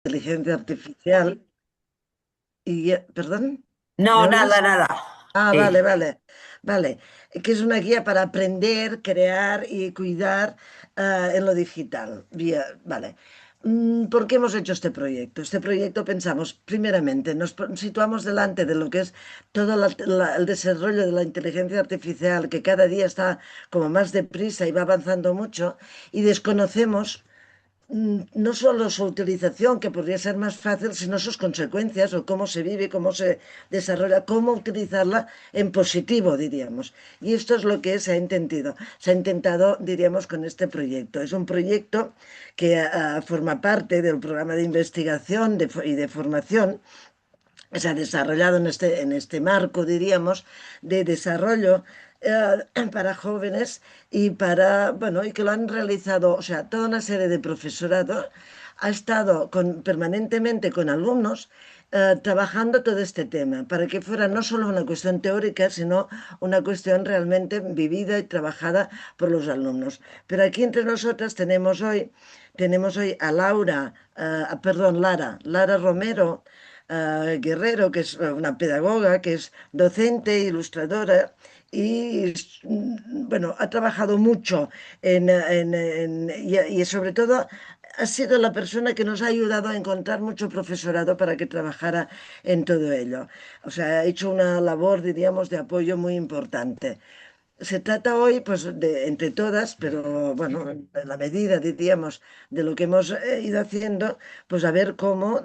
Inteligencia artificial y, perdón, No, ¿me nada, oyes? nada. Ah, vale, vale, vale. Que es una guía para aprender, crear y cuidar en lo digital. Vale. ¿Por qué hemos hecho este proyecto? Este proyecto pensamos, primeramente, situamos delante de lo que es todo el desarrollo de la inteligencia artificial, que cada día está como más deprisa y va avanzando mucho, y desconocemos no solo su utilización, que podría ser más fácil, sino sus consecuencias o cómo se vive, cómo se desarrolla, cómo utilizarla en positivo, diríamos. Y esto es lo que se ha intentado, diríamos, con este proyecto. Es un proyecto que forma parte del programa de investigación y de formación. Se ha desarrollado en este marco, diríamos, de desarrollo para jóvenes y bueno, y que lo han realizado, o sea, toda una serie de profesorado ha estado permanentemente con alumnos trabajando todo este tema, para que fuera no solo una cuestión teórica, sino una cuestión realmente vivida y trabajada por los alumnos. Pero aquí entre nosotras tenemos hoy a Lara Romero, Guerrero, que es una pedagoga, que es docente, ilustradora y, bueno, ha trabajado mucho y sobre todo ha sido la persona que nos ha ayudado a encontrar mucho profesorado para que trabajara en todo ello. O sea, ha hecho una labor, diríamos, de apoyo muy importante. Se trata hoy, pues, entre todas, pero bueno, en la medida, diríamos, de lo que hemos ido haciendo, pues a ver cómo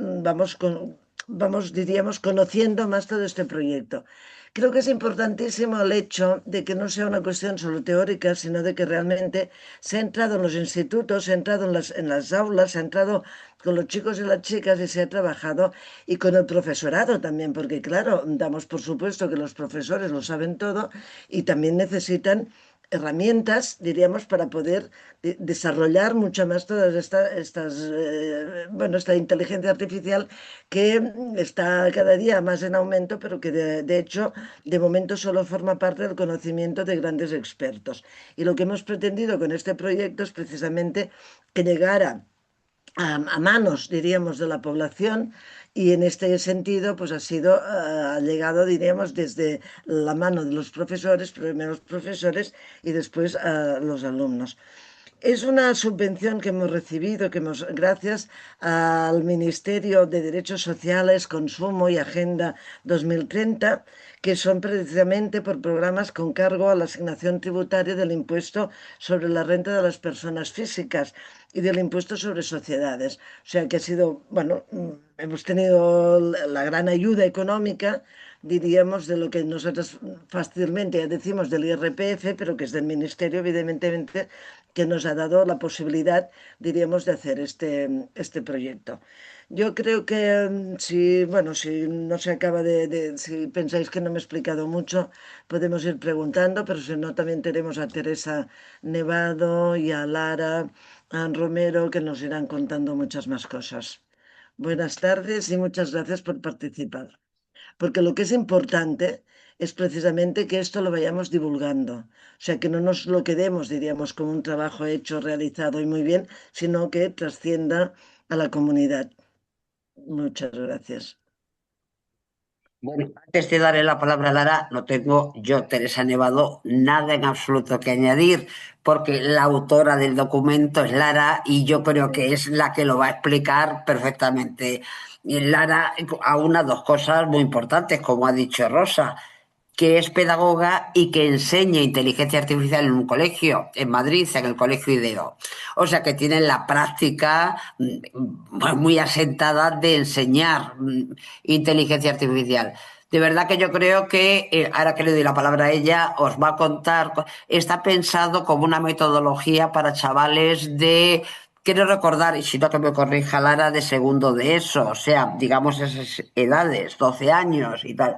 vamos, diríamos, conociendo más todo este proyecto. Creo que es importantísimo el hecho de que no sea una cuestión solo teórica, sino de que realmente se ha entrado en los institutos, se ha entrado en las aulas, se ha entrado con los chicos y las chicas y se ha trabajado y con el profesorado también, porque claro, damos por supuesto que los profesores lo saben todo y también necesitan herramientas, diríamos, para poder desarrollar mucho más todas bueno, esta inteligencia artificial que está cada día más en aumento, pero que de hecho, de momento solo forma parte del conocimiento de grandes expertos. Y lo que hemos pretendido con este proyecto es precisamente que llegara a manos, diríamos, de la población y en este sentido, pues ha llegado, diríamos, desde la mano de los profesores, primeros profesores y después a los alumnos. Es una subvención que hemos recibido, gracias al Ministerio de Derechos Sociales, Consumo y Agenda 2030, que son precisamente por programas con cargo a la asignación tributaria del impuesto sobre la renta de las personas físicas y del impuesto sobre sociedades. O sea que ha sido, bueno, hemos tenido la gran ayuda económica, diríamos, de lo que nosotros fácilmente ya decimos del IRPF, pero que es del Ministerio, evidentemente, que nos ha dado la posibilidad, diríamos, de hacer este proyecto. Yo creo que bueno, si no se acaba si pensáis que no me he explicado mucho, podemos ir preguntando, pero si no, también tenemos a Teresa Nevado y a Lara, a Romero, que nos irán contando muchas más cosas. Buenas tardes y muchas gracias por participar. Porque lo que es importante es precisamente que esto lo vayamos divulgando. O sea, que no nos lo quedemos, diríamos, como un trabajo hecho, realizado y muy bien, sino que trascienda a la comunidad. Muchas gracias. Bueno, antes de darle la palabra a Lara, no tengo yo, Teresa Nevado, nada en absoluto que añadir, porque la autora del documento es Lara y yo creo que es la que lo va a explicar perfectamente. Y Lara aúna dos cosas muy importantes, como ha dicho Rosa, que es pedagoga y que enseña inteligencia artificial en un colegio, en Madrid, en el Colegio IDEO. O sea que tiene la práctica muy asentada de enseñar inteligencia artificial. De verdad que yo creo que, ahora que le doy la palabra a ella, os va a contar, está pensado como una metodología para chavales de, quiero recordar, y si no que me corrija Lara, de segundo de eso, o sea, digamos esas edades, 12 años y tal.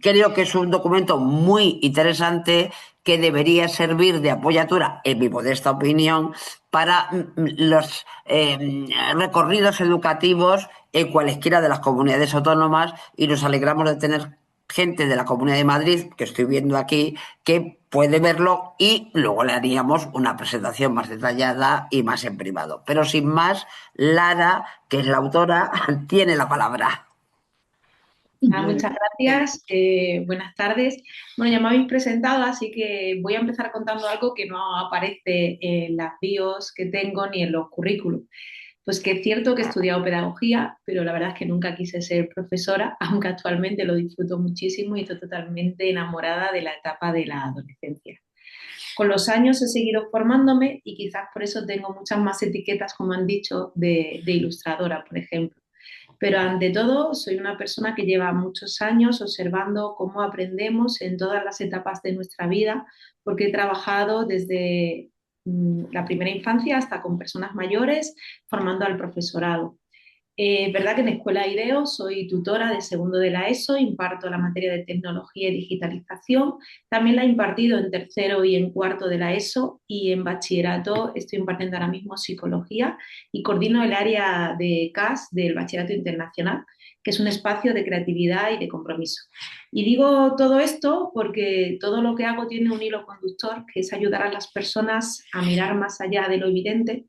Creo que es un documento muy interesante que debería servir de apoyatura, en mi modesta opinión, para los recorridos educativos en cualesquiera de las comunidades autónomas y nos alegramos de tener gente de la Comunidad de Madrid, que estoy viendo aquí, que puede verlo y luego le haríamos una presentación más detallada y más en privado. Pero sin más, Lara, que es la autora, tiene la palabra. Muy Muchas bien. gracias, buenas tardes. Bueno, ya me habéis presentado, así que voy a empezar contando algo que no aparece en las bios que tengo ni en los currículos. Pues que es cierto que he estudiado pedagogía, pero la verdad es que nunca quise ser profesora, aunque actualmente lo disfruto muchísimo y estoy totalmente enamorada de la etapa de la adolescencia. Con los años he seguido formándome y quizás por eso tengo muchas más etiquetas, como han dicho, de ilustradora, por ejemplo. Pero ante todo, soy una persona que lleva muchos años observando cómo aprendemos en todas las etapas de nuestra vida, porque he trabajado desde la primera infancia hasta con personas mayores, formando al profesorado. Verdad que en Escuela IDEO soy tutora de segundo de la ESO, imparto la materia de tecnología y digitalización. También la he impartido en tercero y en cuarto de la ESO y en bachillerato estoy impartiendo ahora mismo psicología y coordino el área de CAS del Bachillerato Internacional, que es un espacio de creatividad y de compromiso. Y digo todo esto porque todo lo que hago tiene un hilo conductor, que es ayudar a las personas a mirar más allá de lo evidente,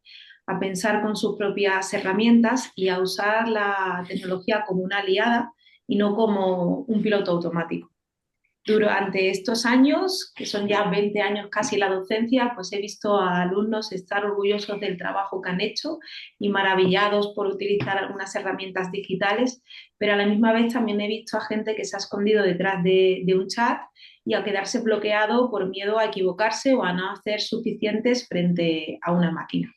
a pensar con sus propias herramientas y a usar la tecnología como una aliada y no como un piloto automático. Durante estos años, que son ya 20 años casi la docencia, pues he visto a alumnos estar orgullosos del trabajo que han hecho y maravillados por utilizar algunas herramientas digitales, pero a la misma vez también he visto a gente que se ha escondido detrás de un chat y a quedarse bloqueado por miedo a equivocarse o a no hacer suficientes frente a una máquina.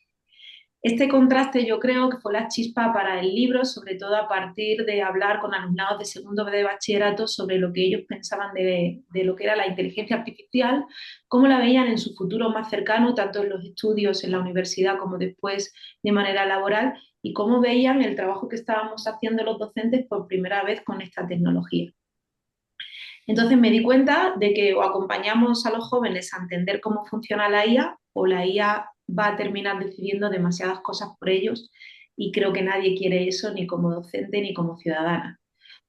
Este contraste yo creo que fue la chispa para el libro, sobre todo a partir de hablar con alumnados de segundo de bachillerato sobre lo que ellos pensaban de lo que era la inteligencia artificial, cómo la veían en su futuro más cercano, tanto en los estudios en la universidad como después de manera laboral, y cómo veían el trabajo que estábamos haciendo los docentes por primera vez con esta tecnología. Entonces me di cuenta de que o acompañamos a los jóvenes a entender cómo funciona la IA o la IA va a terminar decidiendo demasiadas cosas por ellos y creo que nadie quiere eso ni como docente ni como ciudadana.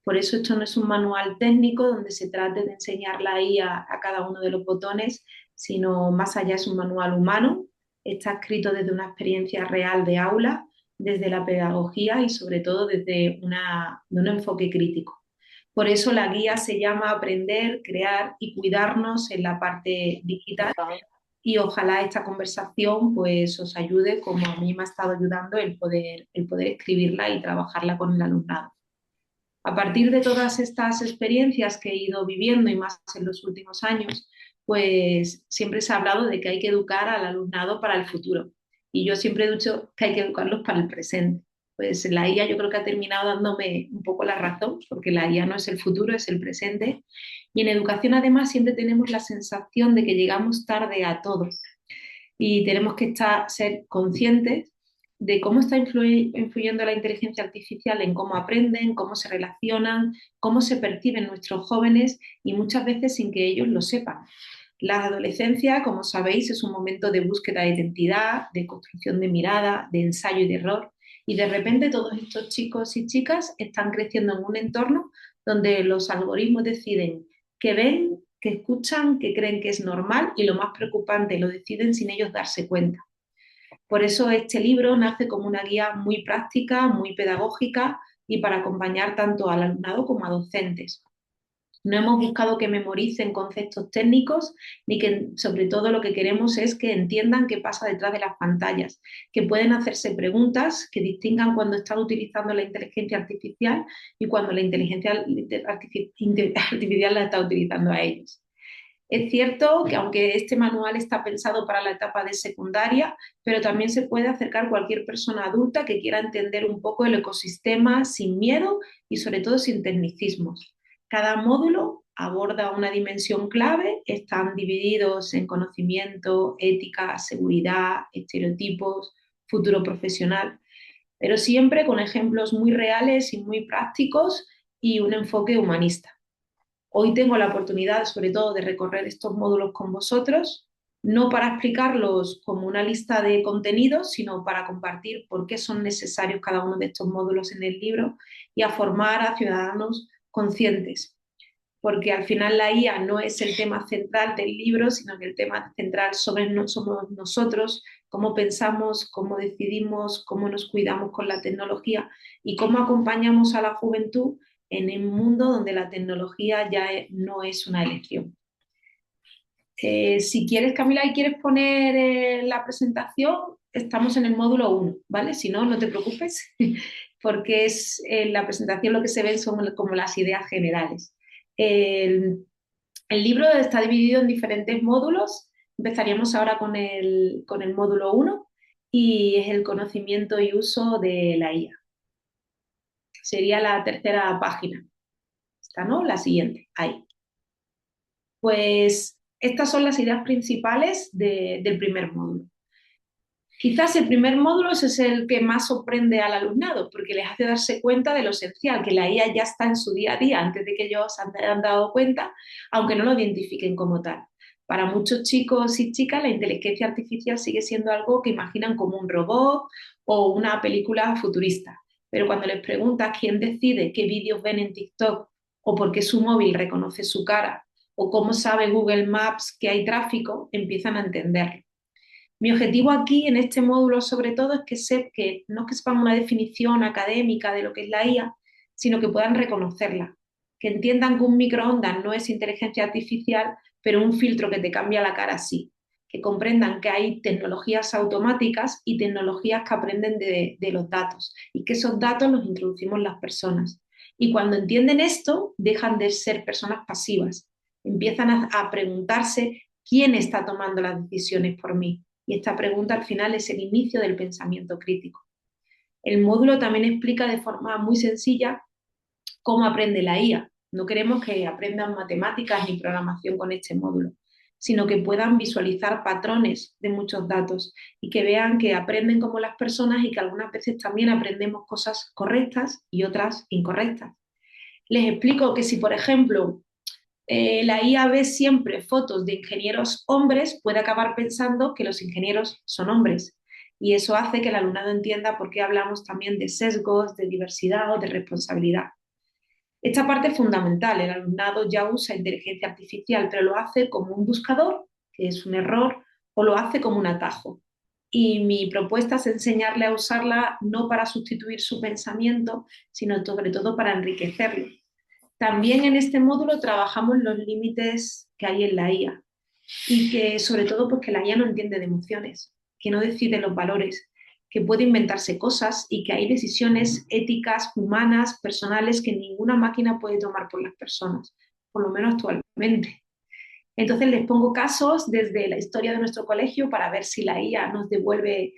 Por eso esto no es un manual técnico donde se trate de enseñar la IA a cada uno de los botones, sino más allá es un manual humano, está escrito desde una experiencia real de aula, desde la pedagogía y sobre todo desde un enfoque crítico. Por eso la guía se llama Aprender, Crear y Cuidarnos en la parte digital y ojalá esta conversación pues os ayude como a mí me ha estado ayudando el poder escribirla y trabajarla con el alumnado. A partir de todas estas experiencias que he ido viviendo y más en los últimos años, pues siempre se ha hablado de que hay que educar al alumnado para el futuro. Y yo siempre he dicho que hay que educarlos para el presente. Pues la IA yo creo que ha terminado dándome un poco la razón, porque la IA no es el futuro, es el presente. Y en educación además siempre tenemos la sensación de que llegamos tarde a todo y tenemos que ser conscientes de cómo está influyendo la inteligencia artificial en cómo aprenden, cómo se relacionan, cómo se perciben nuestros jóvenes y muchas veces sin que ellos lo sepan. La adolescencia, como sabéis, es un momento de búsqueda de identidad, de construcción de mirada, de ensayo y de error. Y de repente todos estos chicos y chicas están creciendo en un entorno donde los algoritmos deciden qué ven, qué escuchan, qué creen que es normal y lo más preocupante, lo deciden sin ellos darse cuenta. Por eso este libro nace como una guía muy práctica, muy pedagógica y para acompañar tanto al alumnado como a docentes. No hemos buscado que memoricen conceptos técnicos, ni que sobre todo lo que queremos es que entiendan qué pasa detrás de las pantallas, que pueden hacerse preguntas, que distingan cuando están utilizando la inteligencia artificial y cuando la inteligencia artificial la está utilizando a ellos. Es cierto que aunque este manual está pensado para la etapa de secundaria, pero también se puede acercar cualquier persona adulta que quiera entender un poco el ecosistema sin miedo y sobre todo sin tecnicismos. Cada módulo aborda una dimensión clave, están divididos en conocimiento, ética, seguridad, estereotipos, futuro profesional, pero siempre con ejemplos muy reales y muy prácticos y un enfoque humanista. Hoy tengo la oportunidad, sobre todo, de recorrer estos módulos con vosotros, no para explicarlos como una lista de contenidos, sino para compartir por qué son necesarios cada uno de estos módulos en el libro y a formar a ciudadanos conscientes. porque al final la IA no es el tema central del libro, sino que el tema central somos nosotros, cómo pensamos, cómo decidimos, cómo nos cuidamos con la tecnología y cómo acompañamos a la juventud en un mundo donde la tecnología ya no es una elección. Si quieres, Camila, y quieres poner la presentación, estamos en el módulo 1, ¿vale? Si no, no te preocupes, porque es la presentación lo que se ven son como las ideas generales. El libro está dividido en diferentes módulos. Empezaríamos ahora con el módulo 1 y es el conocimiento y uso de la IA. Sería la tercera página. Esta, ¿no? La siguiente, ahí. Pues estas son las ideas principales del primer módulo. Quizás el primer módulo es el que más sorprende al alumnado, porque les hace darse cuenta de lo esencial, que la IA ya está en su día a día antes de que ellos se hayan dado cuenta, aunque no lo identifiquen como tal. Para muchos chicos y chicas, la inteligencia artificial sigue siendo algo que imaginan como un robot o una película futurista. Pero cuando les preguntas quién decide qué vídeos ven en TikTok o por qué su móvil reconoce su cara o cómo sabe Google Maps que hay tráfico, empiezan a entenderlo. Mi objetivo aquí en este módulo sobre todo es que no es que sepan una definición académica de lo que es la IA, sino que puedan reconocerla, que entiendan que un microondas no es inteligencia artificial, pero un filtro que te cambia la cara sí, que comprendan que hay tecnologías automáticas y tecnologías que aprenden de los datos y que esos datos los introducimos las personas. Y cuando entienden esto, dejan de ser personas pasivas, empiezan a preguntarse quién está tomando las decisiones por mí. Y esta pregunta al final es el inicio del pensamiento crítico. El módulo también explica de forma muy sencilla cómo aprende la IA. No queremos que aprendan matemáticas ni programación con este módulo, sino que puedan visualizar patrones de muchos datos y que vean que aprenden como las personas y que algunas veces también aprendemos cosas correctas y otras incorrectas. Les explico que si, por ejemplo, la IA ve siempre fotos de ingenieros hombres, puede acabar pensando que los ingenieros son hombres. Y eso hace que el alumnado entienda por qué hablamos también de sesgos, de diversidad o de responsabilidad. Esta parte es fundamental. El alumnado ya usa inteligencia artificial, pero lo hace como un buscador, que es un error, o lo hace como un atajo. Y mi propuesta es enseñarle a usarla no para sustituir su pensamiento, sino sobre todo para enriquecerlo. También en este módulo trabajamos los límites que hay en la IA y que sobre todo pues que la IA no entiende de emociones, que no decide los valores, que puede inventarse cosas y que hay decisiones éticas, humanas, personales que ninguna máquina puede tomar por las personas, por lo menos actualmente. Entonces les pongo casos desde la historia de nuestro colegio para ver si la IA nos devuelve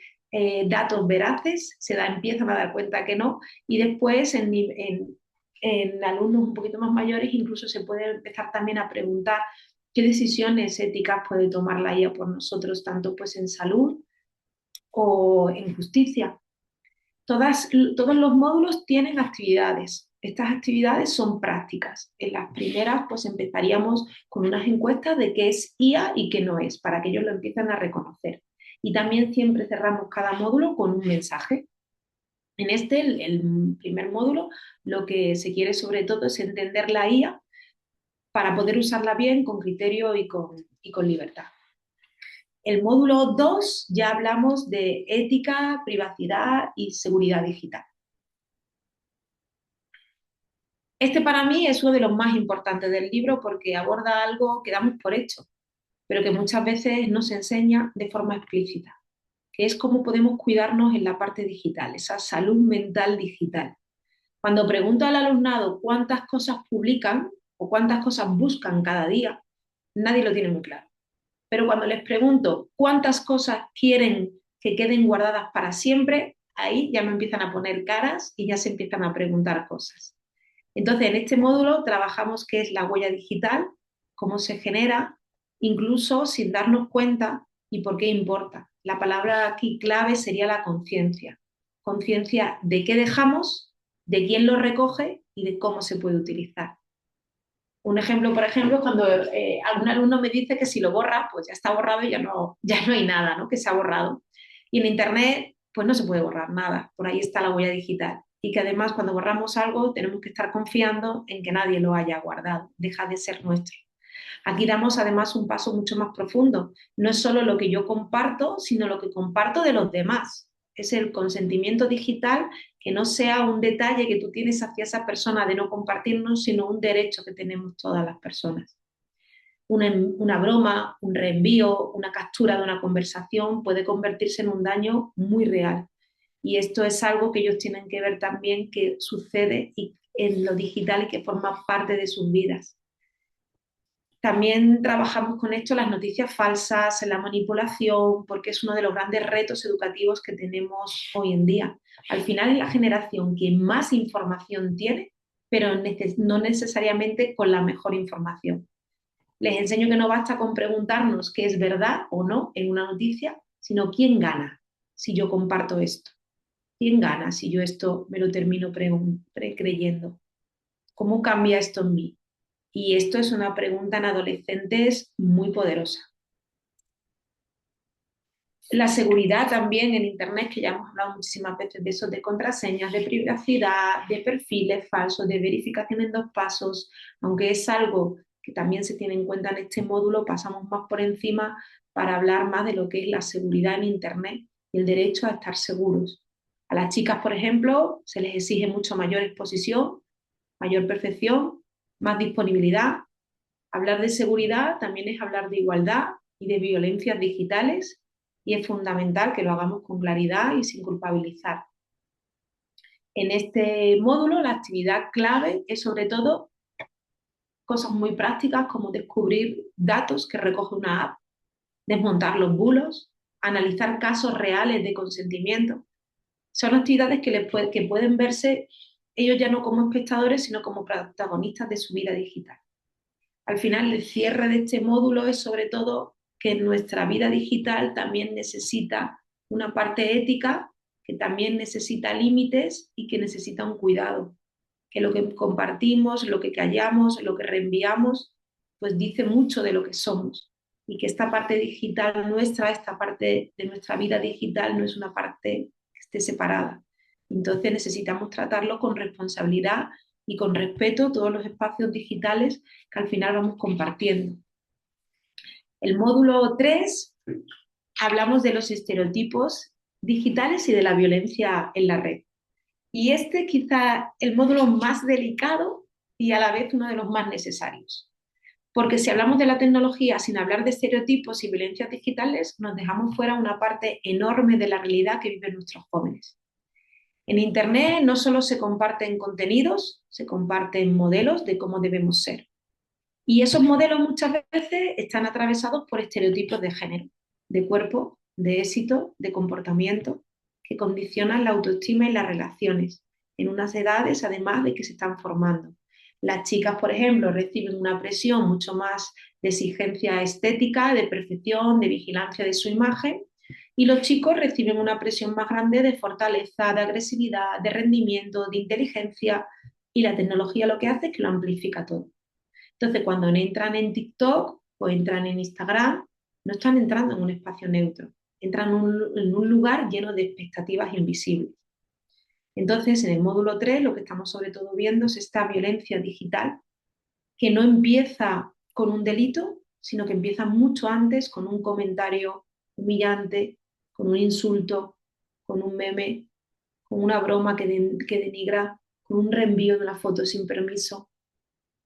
datos veraces, empiezan a dar cuenta que no, y después en alumnos un poquito más mayores incluso se puede empezar también a preguntar qué decisiones éticas puede tomar la IA por nosotros, tanto pues en salud o en justicia. Todos los módulos tienen actividades. Estas actividades son prácticas. En las primeras, pues empezaríamos con unas encuestas de qué es IA y qué no es, para que ellos lo empiecen a reconocer. Y también siempre cerramos cada módulo con un mensaje. En el primer módulo, lo que se quiere sobre todo es entender la IA para poder usarla bien, con criterio y con libertad. El módulo 2 ya hablamos de ética, privacidad y seguridad digital. Este para mí es uno de los más importantes del libro porque aborda algo que damos por hecho, pero que muchas veces no se enseña de forma explícita, que es cómo podemos cuidarnos en la parte digital, esa salud mental digital. Cuando pregunto al alumnado cuántas cosas publican o cuántas cosas buscan cada día, nadie lo tiene muy claro. Pero cuando les pregunto cuántas cosas quieren que queden guardadas para siempre, ahí ya me empiezan a poner caras y ya se empiezan a preguntar cosas. Entonces, en este módulo trabajamos qué es la huella digital, cómo se genera, incluso sin darnos cuenta y por qué importa. La palabra aquí clave sería la conciencia. Conciencia de qué dejamos, de quién lo recoge y de cómo se puede utilizar. Un ejemplo, por ejemplo, cuando algún alumno me dice que si lo borra, pues ya está borrado y ya no hay nada, ¿no? Que se ha borrado. Y en Internet, pues no se puede borrar nada. Por ahí está la huella digital. y que además cuando borramos algo tenemos que estar confiando en que nadie lo haya guardado, deja de ser nuestro. Aquí damos además un paso mucho más profundo. No es solo lo que yo comparto, sino lo que comparto de los demás. Es el consentimiento digital, que no sea un detalle que tú tienes hacia esa persona de no compartirnos, sino un derecho que tenemos todas las personas. Una broma, un reenvío, una captura de una conversación puede convertirse en un daño muy real. Y esto es algo que ellos tienen que ver también que sucede en lo digital y que forma parte de sus vidas. También trabajamos con esto las noticias falsas, la manipulación, porque es uno de los grandes retos educativos que tenemos hoy en día. Al final es la generación que más información tiene, pero no necesariamente con la mejor información. Les enseño que no basta con preguntarnos qué es verdad o no en una noticia, sino quién gana si yo comparto esto. ¿Quién gana si yo esto me lo termino creyendo? ¿Cómo cambia esto en mí? Y esto es una pregunta en adolescentes muy poderosa. La seguridad también en Internet, que ya hemos hablado muchísimas veces de eso, de contraseñas, de privacidad, de perfiles falsos, de verificación en 2 pasos, aunque es algo que también se tiene en cuenta en este módulo, pasamos más por encima para hablar más de lo que es la seguridad en Internet y el derecho a estar seguros. A las chicas, por ejemplo, se les exige mucho mayor exposición, mayor perfección, más disponibilidad. Hablar de seguridad también es hablar de igualdad y de violencias digitales y es fundamental que lo hagamos con claridad y sin culpabilizar. En este módulo la actividad clave es sobre todo cosas muy prácticas como descubrir datos que recoge una app, desmontar los bulos, analizar casos reales de consentimiento. Son actividades que pueden verse ellos ya no como espectadores, sino como protagonistas de su vida digital. Al final, el cierre de este módulo es sobre todo que nuestra vida digital también necesita una parte ética, que también necesita límites y que necesita un cuidado. Que lo que compartimos, lo que callamos, lo que reenviamos, pues dice mucho de lo que somos. Y que esta parte digital nuestra, esta parte de nuestra vida digital no es una parte que esté separada. Entonces necesitamos tratarlo con responsabilidad y con respeto todos los espacios digitales que al final vamos compartiendo. El módulo 3 hablamos de los estereotipos digitales y de la violencia en la red. Y este quizá el módulo más delicado y a la vez uno de los más necesarios. Porque si hablamos de la tecnología sin hablar de estereotipos y violencias digitales, nos dejamos fuera una parte enorme de la realidad que viven nuestros jóvenes. En Internet no solo se comparten contenidos, se comparten modelos de cómo debemos ser. Y esos modelos muchas veces están atravesados por estereotipos de género, de cuerpo, de éxito, de comportamiento, que condicionan la autoestima y las relaciones, en unas edades además de que se están formando. Las chicas, por ejemplo, reciben una presión mucho más de exigencia estética, de perfección, de vigilancia de su imagen, y los chicos reciben una presión más grande de fortaleza, de agresividad, de rendimiento, de inteligencia, y la tecnología lo que hace es que lo amplifica todo. Entonces, cuando entran en TikTok o entran en Instagram, no están entrando en un espacio neutro, entran en un lugar lleno de expectativas invisibles. Entonces, en el módulo 3 lo que estamos sobre todo viendo es esta violencia digital que no empieza con un delito, sino que empieza mucho antes con un comentario humillante, con un insulto, con un meme, con una broma que denigra, con un reenvío de una foto sin permiso.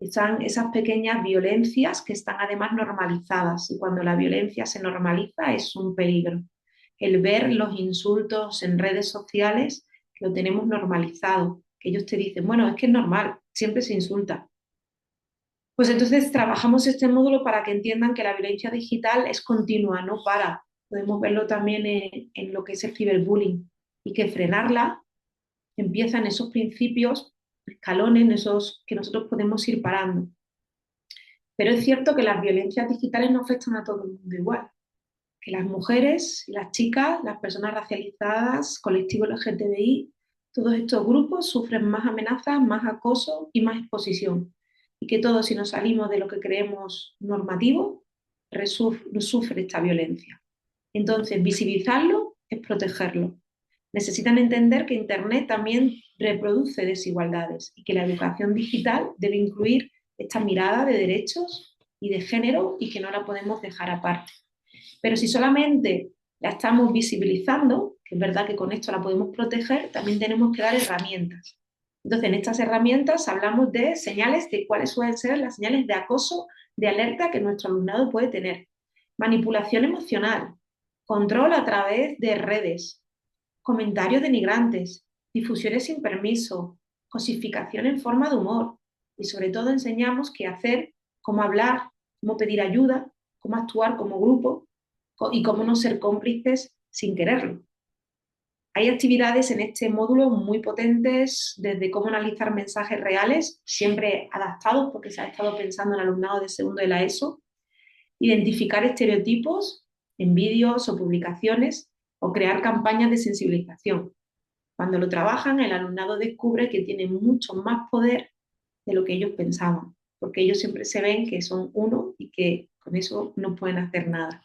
Están esas pequeñas violencias que están además normalizadas y cuando la violencia se normaliza es un peligro. El ver los insultos en redes sociales que lo tenemos normalizado, que ellos te dicen, bueno, es que es normal, siempre se insulta. Pues entonces trabajamos este módulo para que entiendan que la violencia digital es continua, no para. Podemos verlo también en lo que es el ciberbullying y que frenarla empieza en esos principios, escalones, en esos que nosotros podemos ir parando. Pero es cierto que las violencias digitales no afectan a todo el mundo igual. Que las mujeres, las chicas, las personas racializadas, colectivos LGTBI, todos estos grupos sufren más amenazas, más acoso y más exposición. Y que todos, si nos salimos de lo que creemos normativo, sufre esta violencia. Entonces, visibilizarlo es protegerlo. Necesitan entender que Internet también reproduce desigualdades y que la educación digital debe incluir esta mirada de derechos y de género y que no la podemos dejar aparte. Pero si solamente la estamos visibilizando, que es verdad que con esto la podemos proteger, también tenemos que dar herramientas. Entonces, en estas herramientas hablamos de señales de cuáles suelen ser las señales de acoso, de alerta que nuestro alumnado puede tener. Manipulación emocional, control a través de redes, comentarios denigrantes, difusiones sin permiso, cosificación en forma de humor y sobre todo enseñamos qué hacer, cómo hablar, cómo pedir ayuda, cómo actuar como grupo y cómo no ser cómplices sin quererlo. Hay actividades en este módulo muy potentes, desde cómo analizar mensajes reales, siempre adaptados porque se ha estado pensando en alumnado de segundo de la ESO, identificar estereotipos en vídeos o publicaciones o crear campañas de sensibilización. Cuando lo trabajan, el alumnado descubre que tiene mucho más poder de lo que ellos pensaban, porque ellos siempre se ven que son uno y que con eso no pueden hacer nada.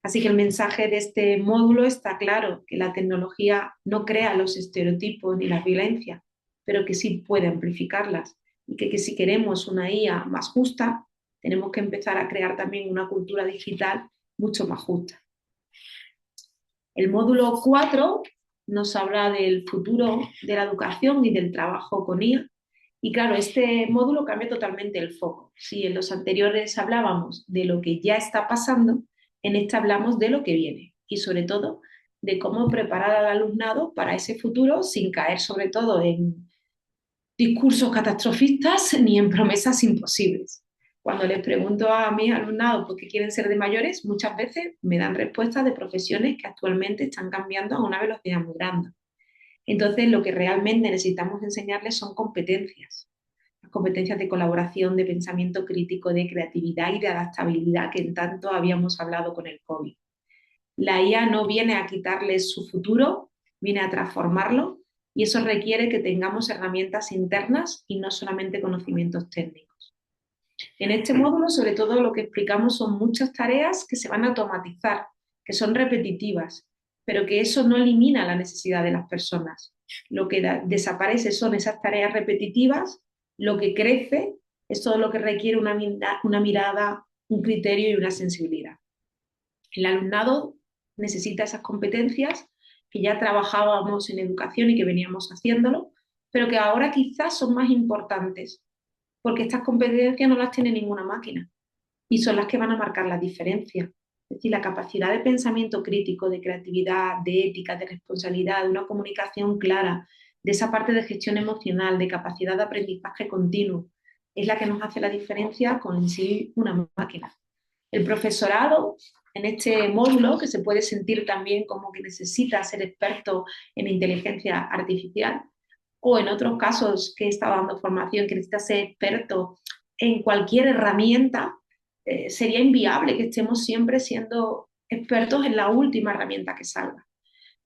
Así que el mensaje de este módulo está claro, que la tecnología no crea los estereotipos ni la violencia, pero que sí puede amplificarlas y que si queremos una IA más justa, tenemos que empezar a crear también una cultura digital mucho más justa. El módulo 4 nos habla del futuro de la educación y del trabajo con IA. Y claro, este módulo cambia totalmente el foco. Si en los anteriores hablábamos de lo que ya está pasando, en este hablamos de lo que viene y sobre todo de cómo preparar al alumnado para ese futuro sin caer sobre todo en discursos catastrofistas ni en promesas imposibles. Cuando les pregunto a mis alumnados por qué quieren ser de mayores, muchas veces me dan respuestas de profesiones que actualmente están cambiando a una velocidad muy grande. Entonces, lo que realmente necesitamos enseñarles son competencias. Las competencias de colaboración, de pensamiento crítico, de creatividad y de adaptabilidad que en tanto habíamos hablado con el COVID. La IA no viene a quitarles su futuro, viene a transformarlo y eso requiere que tengamos herramientas internas y no solamente conocimientos técnicos. En este módulo, sobre todo, lo que explicamos son muchas tareas que se van a automatizar, que son repetitivas, pero que eso no elimina la necesidad de las personas. Lo que desaparece son esas tareas repetitivas, lo que crece es todo lo que requiere una mirada, un criterio y una sensibilidad. El alumnado necesita esas competencias que ya trabajábamos en educación y que veníamos haciéndolo, pero que ahora quizás son más importantes, porque estas competencias no las tiene ninguna máquina y son las que van a marcar la diferencia. Es decir, la capacidad de pensamiento crítico, de creatividad, de ética, de responsabilidad, de una comunicación clara, de esa parte de gestión emocional, de capacidad de aprendizaje continuo, es la que nos hace la diferencia con en sí una máquina. El profesorado en este módulo, que se puede sentir también como que necesita ser experto en inteligencia artificial, o en otros casos que he estado dando formación, que necesita ser experto en cualquier herramienta, sería inviable que estemos siempre siendo expertos en la última herramienta que salga.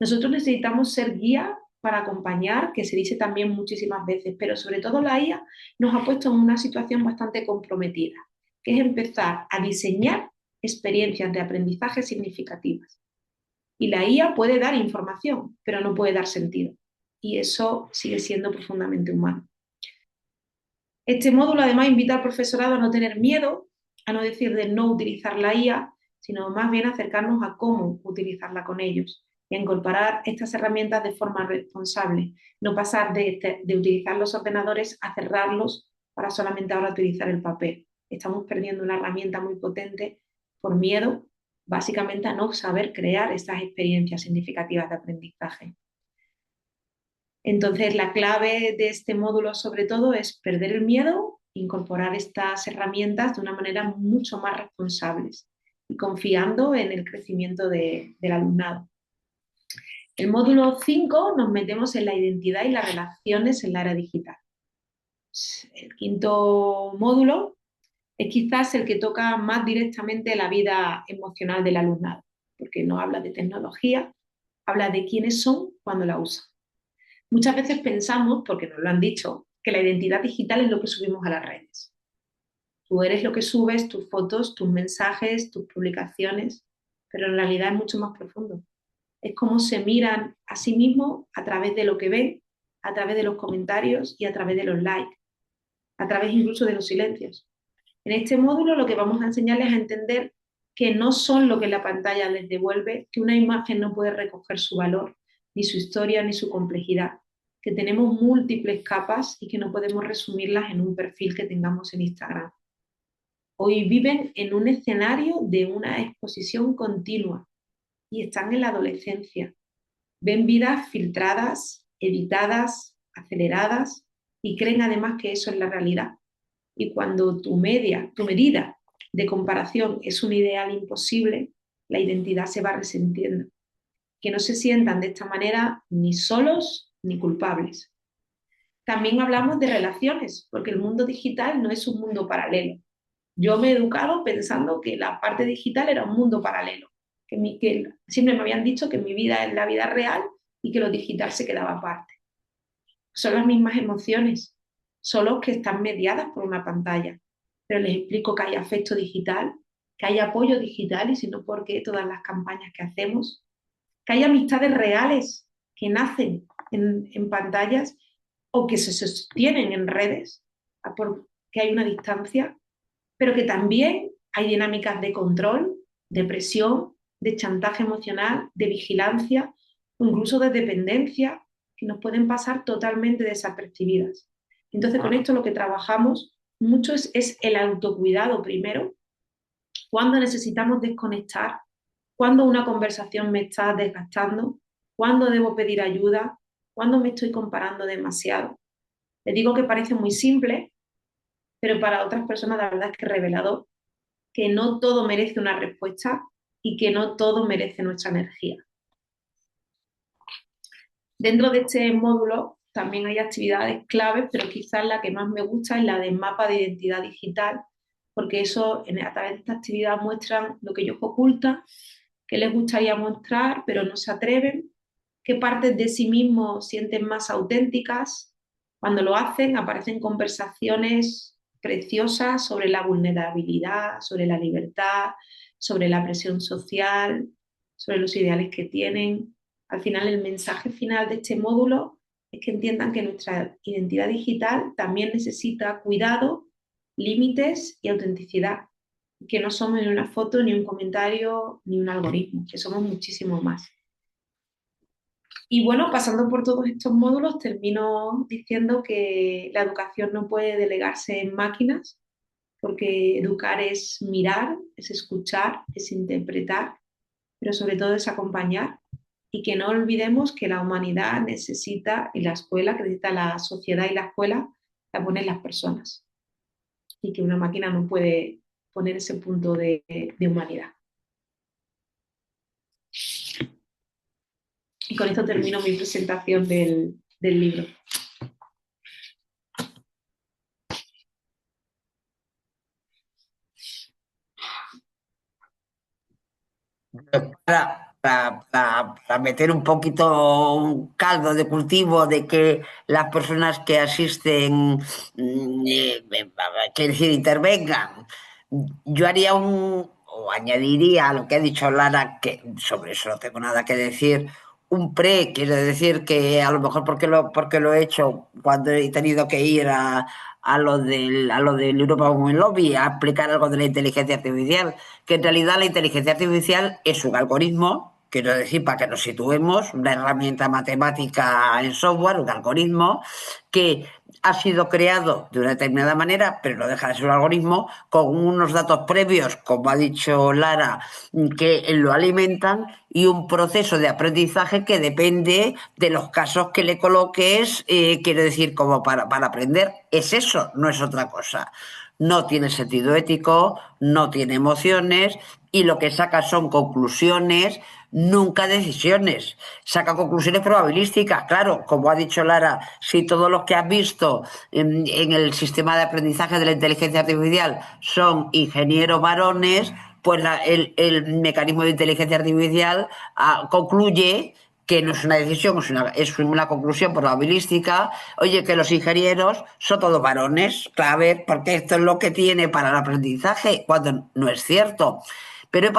Nosotros necesitamos ser guía para acompañar, que se dice también muchísimas veces, pero sobre todo la IA nos ha puesto en una situación bastante comprometida, que es empezar a diseñar experiencias de aprendizaje significativas. Y la IA puede dar información, pero no puede dar sentido. Y eso sigue siendo profundamente humano. Este módulo además invita al profesorado a no tener miedo, a no decir de no utilizar la IA, sino más bien acercarnos a cómo utilizarla con ellos y a incorporar estas herramientas de forma responsable, no pasar de utilizar los ordenadores a cerrarlos para solamente ahora utilizar el papel. Estamos perdiendo una herramienta muy potente por miedo, básicamente a no saber crear estas experiencias significativas de aprendizaje. Entonces, la clave de este módulo, sobre todo, es perder el miedo, incorporar estas herramientas de una manera mucho más responsables y confiando en el crecimiento del alumnado. El módulo 5 nos metemos en la identidad y las relaciones en la era digital. El quinto módulo es quizás el que toca más directamente la vida emocional del alumnado, porque no habla de tecnología, habla de quiénes son cuando la usan. Muchas veces pensamos, porque nos lo han dicho, que la identidad digital es lo que subimos a las redes. Tú eres lo que subes, tus fotos, tus mensajes, tus publicaciones, pero en realidad es mucho más profundo. Es cómo se miran a sí mismos a través de lo que ven a través de los comentarios y a través de los likes, a través incluso de los silencios. En este módulo lo que vamos a enseñarles a entender que no son lo que la pantalla les devuelve, que una imagen no puede recoger su valor, ni su historia, ni su complejidad, que tenemos múltiples capas y que no podemos resumirlas en un perfil que tengamos en Instagram. Hoy viven en un escenario de una exposición continua y están en la adolescencia. Ven vidas filtradas, editadas, aceleradas y creen además que eso es la realidad. Y cuando tu medida de comparación es un ideal imposible, la identidad se va resintiendo. Que no se sientan de esta manera ni solos ni culpables. También hablamos de relaciones, porque el mundo digital no es un mundo paralelo. Yo me he educado pensando que la parte digital era un mundo paralelo, que siempre me habían dicho que mi vida es la vida real y que lo digital se quedaba aparte. Son las mismas emociones, solo que están mediadas por una pantalla. Pero les explico que hay afecto digital, que hay apoyo digital y si no, ¿por qué todas las campañas que hacemos? Que hay amistades reales que nacen en pantallas o que se sostienen en redes, porque hay una distancia, pero que también hay dinámicas de control, de presión, de chantaje emocional, de vigilancia o incluso de dependencia que nos pueden pasar totalmente desapercibidas. Entonces, con esto lo que trabajamos mucho es el autocuidado primero, cuando necesitamos desconectar, cuando una conversación me está desgastando, cuando debo pedir ayuda, cuando me estoy comparando demasiado. Les digo que parece muy simple, pero para otras personas la verdad es que es revelador, que no todo merece una respuesta y que no todo merece nuestra energía. Dentro de este módulo también hay actividades claves, pero quizás la que más me gusta es la de mapa de identidad digital, porque eso a través de esta actividad muestran lo que ellos ocultan, qué les gustaría mostrar, pero no se atreven, qué partes de sí mismos sienten más auténticas. Cuando lo hacen, aparecen conversaciones preciosas sobre la vulnerabilidad, sobre la libertad, sobre la presión social, sobre los ideales que tienen. Al final, el mensaje final de este módulo es que entiendan que nuestra identidad digital también necesita cuidado, límites y autenticidad, que no somos ni una foto, ni un comentario, ni un algoritmo, que somos muchísimo más. Y bueno, pasando por todos estos módulos, termino diciendo que la educación no puede delegarse en máquinas, porque educar es mirar, es escuchar, es interpretar, pero sobre todo es acompañar. Y que no olvidemos que la humanidad necesita, y la escuela, que necesita la sociedad y la escuela, la ponen las personas. Y que una máquina no puede poner ese punto de humanidad. Y con esto termino mi presentación del libro. Para meter un poquito un caldo de cultivo de que las personas que asisten, quiero decir, intervengan, yo haría o añadiría a lo que ha dicho Lara, que sobre eso no tengo nada que decir, un quiero decir que a lo mejor porque lo he hecho cuando he tenido que ir a lo del Europa Women Lobby a explicar algo de la inteligencia artificial, que en realidad la inteligencia artificial es un algoritmo, quiero decir, para que nos situemos, una herramienta matemática en software, un algoritmo que ha sido creado de una determinada manera, pero no deja de ser un algoritmo, con unos datos previos, como ha dicho Lara, que lo alimentan y un proceso de aprendizaje que depende de los casos que le coloques, quiero decir, como para aprender. Es eso, no es otra cosa. No tiene sentido ético, no tiene emociones y lo que saca son conclusiones, nunca decisiones. Saca conclusiones probabilísticas, claro, como ha dicho Lara, si todos los que has visto en el sistema de aprendizaje de la inteligencia artificial son ingenieros varones, pues el mecanismo de inteligencia artificial concluye que no es una decisión, es una conclusión probabilística. Oye, que los ingenieros son todos varones, clave, porque esto es lo que tiene para el aprendizaje, cuando no es cierto. pero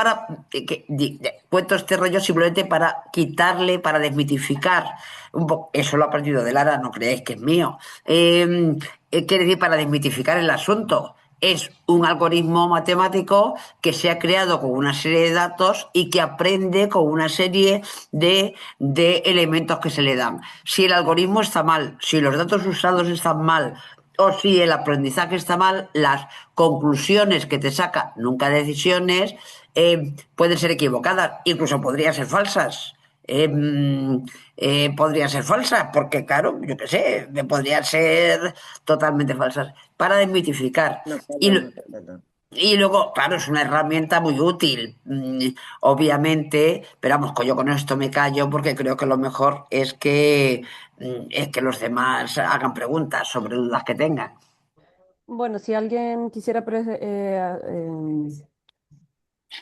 cuento este rollo simplemente para quitarle, para desmitificar un poco. Eso lo he aprendido de Lara, no creéis que es mío. Quiere decir, para desmitificar el asunto. Es un algoritmo matemático que se ha creado con una serie de datos y que aprende con una serie de elementos que se le dan. Si el algoritmo está mal, si los datos usados están mal, o si el aprendizaje está mal, las conclusiones que te saca, nunca decisiones, pueden ser equivocadas, incluso podrían ser falsas. Eh, podrían ser falsas, porque claro, yo qué sé, podrían ser totalmente falsas, para desmitificar. No, Y, claro, no, claro. y luego, claro, es una herramienta muy útil, obviamente, pero vamos, yo con esto me callo porque creo que lo mejor es que los demás hagan preguntas sobre dudas que tengan. Bueno, si alguien quisiera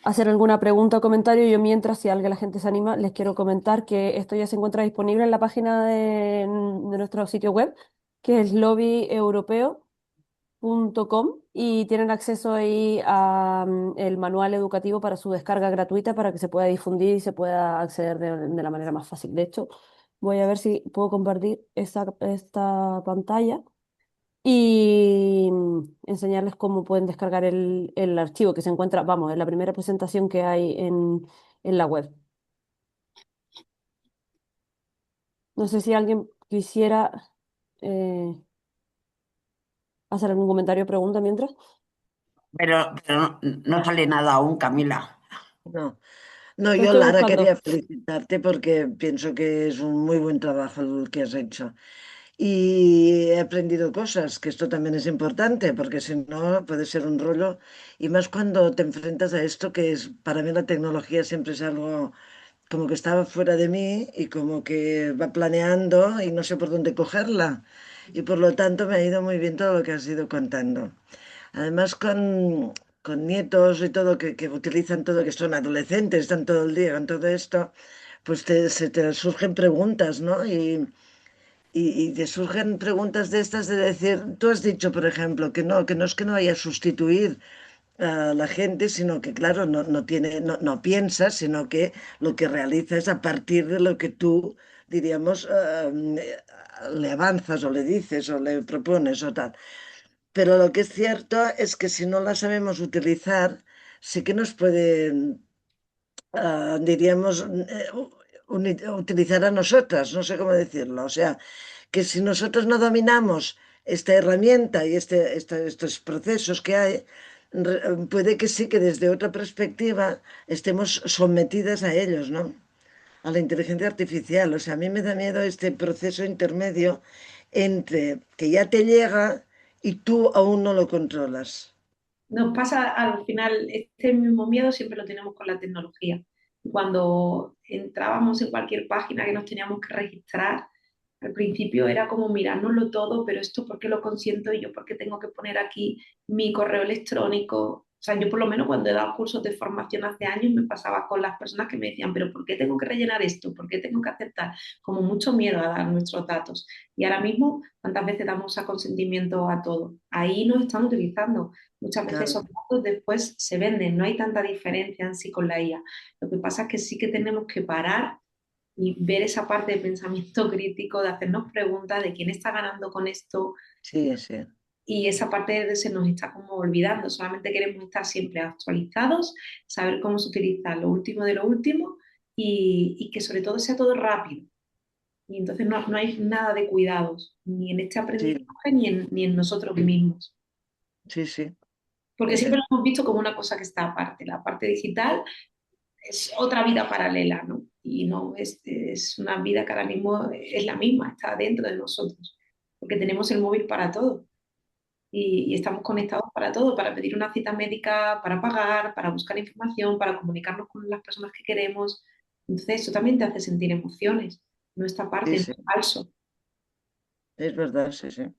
hacer alguna pregunta o comentario, yo mientras, si alguien, la gente se anima, les quiero comentar que esto ya se encuentra disponible en la página de nuestro sitio web, que es lobbyeuropeo.com, y tienen acceso ahí a el manual educativo para su descarga gratuita para que se pueda difundir y se pueda acceder de la manera más fácil. De hecho, voy a ver si puedo compartir esta pantalla y enseñarles cómo pueden descargar el archivo que se encuentra, vamos, en la primera presentación que hay en la web. No sé si alguien quisiera eh, hacer algún comentario o pregunta mientras. Pero no, no sale nada aún, Camila. No. No, Lo yo, estoy Lara, quería buscando. felicitarte porque pienso que es un muy buen trabajo el que has hecho. Y he aprendido cosas, que esto también es importante, porque si no puede ser un rollo. Y más cuando te enfrentas a esto, que es, para mí la tecnología siempre es algo como que estaba fuera de mí y como que va planeando y no sé por dónde cogerla. Y por lo tanto me ha ido muy bien todo lo que has ido contando. Además con nietos y todo que utilizan todo, que son adolescentes, están todo el día con todo esto, pues se te surgen preguntas, ¿no? Y te surgen preguntas de estas de decir, tú has dicho, por ejemplo, que no es que no vaya a sustituir a la gente, sino que, claro, no tiene, no piensa, sino que lo que realiza es a partir de lo que tú, diríamos, le avanzas o le dices o le propones o tal. Pero lo que es cierto es que si no la sabemos utilizar, sí que nos pueden, diríamos, utilizar a nosotras, no sé cómo decirlo. O sea, que si nosotros no dominamos esta herramienta y estos procesos que hay, puede que sí que desde otra perspectiva estemos sometidas a ellos, ¿no? A la inteligencia artificial. O sea, a mí me da miedo este proceso intermedio entre que ya te llega y tú aún no lo controlas. Nos pasa al final, este mismo miedo siempre lo tenemos con la tecnología. Cuando entrábamos en cualquier página que nos teníamos que registrar, al principio era como mirárnoslo todo, pero esto ¿por qué lo consiento y yo por qué tengo que poner aquí mi correo electrónico? O sea, yo por lo menos cuando he dado cursos de formación hace años me pasaba con las personas que me decían, pero ¿por qué tengo que rellenar esto? ¿Por qué tengo que aceptar? Como mucho miedo a dar nuestros datos. Y ahora mismo, ¿cuántas veces damos a consentimiento a todo? Ahí nos están utilizando. Muchas veces Claro, esos datos después se venden, no hay tanta diferencia en sí con la IA. Lo que pasa es que sí que tenemos que parar y ver esa parte de pensamiento crítico, de hacernos preguntas de quién está ganando con esto, sí, sí, y esa parte se nos está como olvidando. Solamente queremos estar siempre actualizados, saber cómo se utiliza lo último de lo último y que sobre todo sea todo rápido. Y entonces no hay nada de cuidados, ni en este sí, aprendizaje ni en nosotros mismos. sí, sí, Porque es siempre cierto. lo hemos visto como una cosa que está aparte. La parte digital es otra vida paralela, ¿no? Y no, es una vida que ahora mismo es la misma, está dentro de nosotros, porque tenemos el móvil para todo y estamos conectados para todo, para pedir una cita médica, para pagar, para buscar información, para comunicarnos con las personas que queremos. Entonces, eso también te hace sentir emociones, no esta Sí, parte, no sí, es falso. es verdad, sí, sí.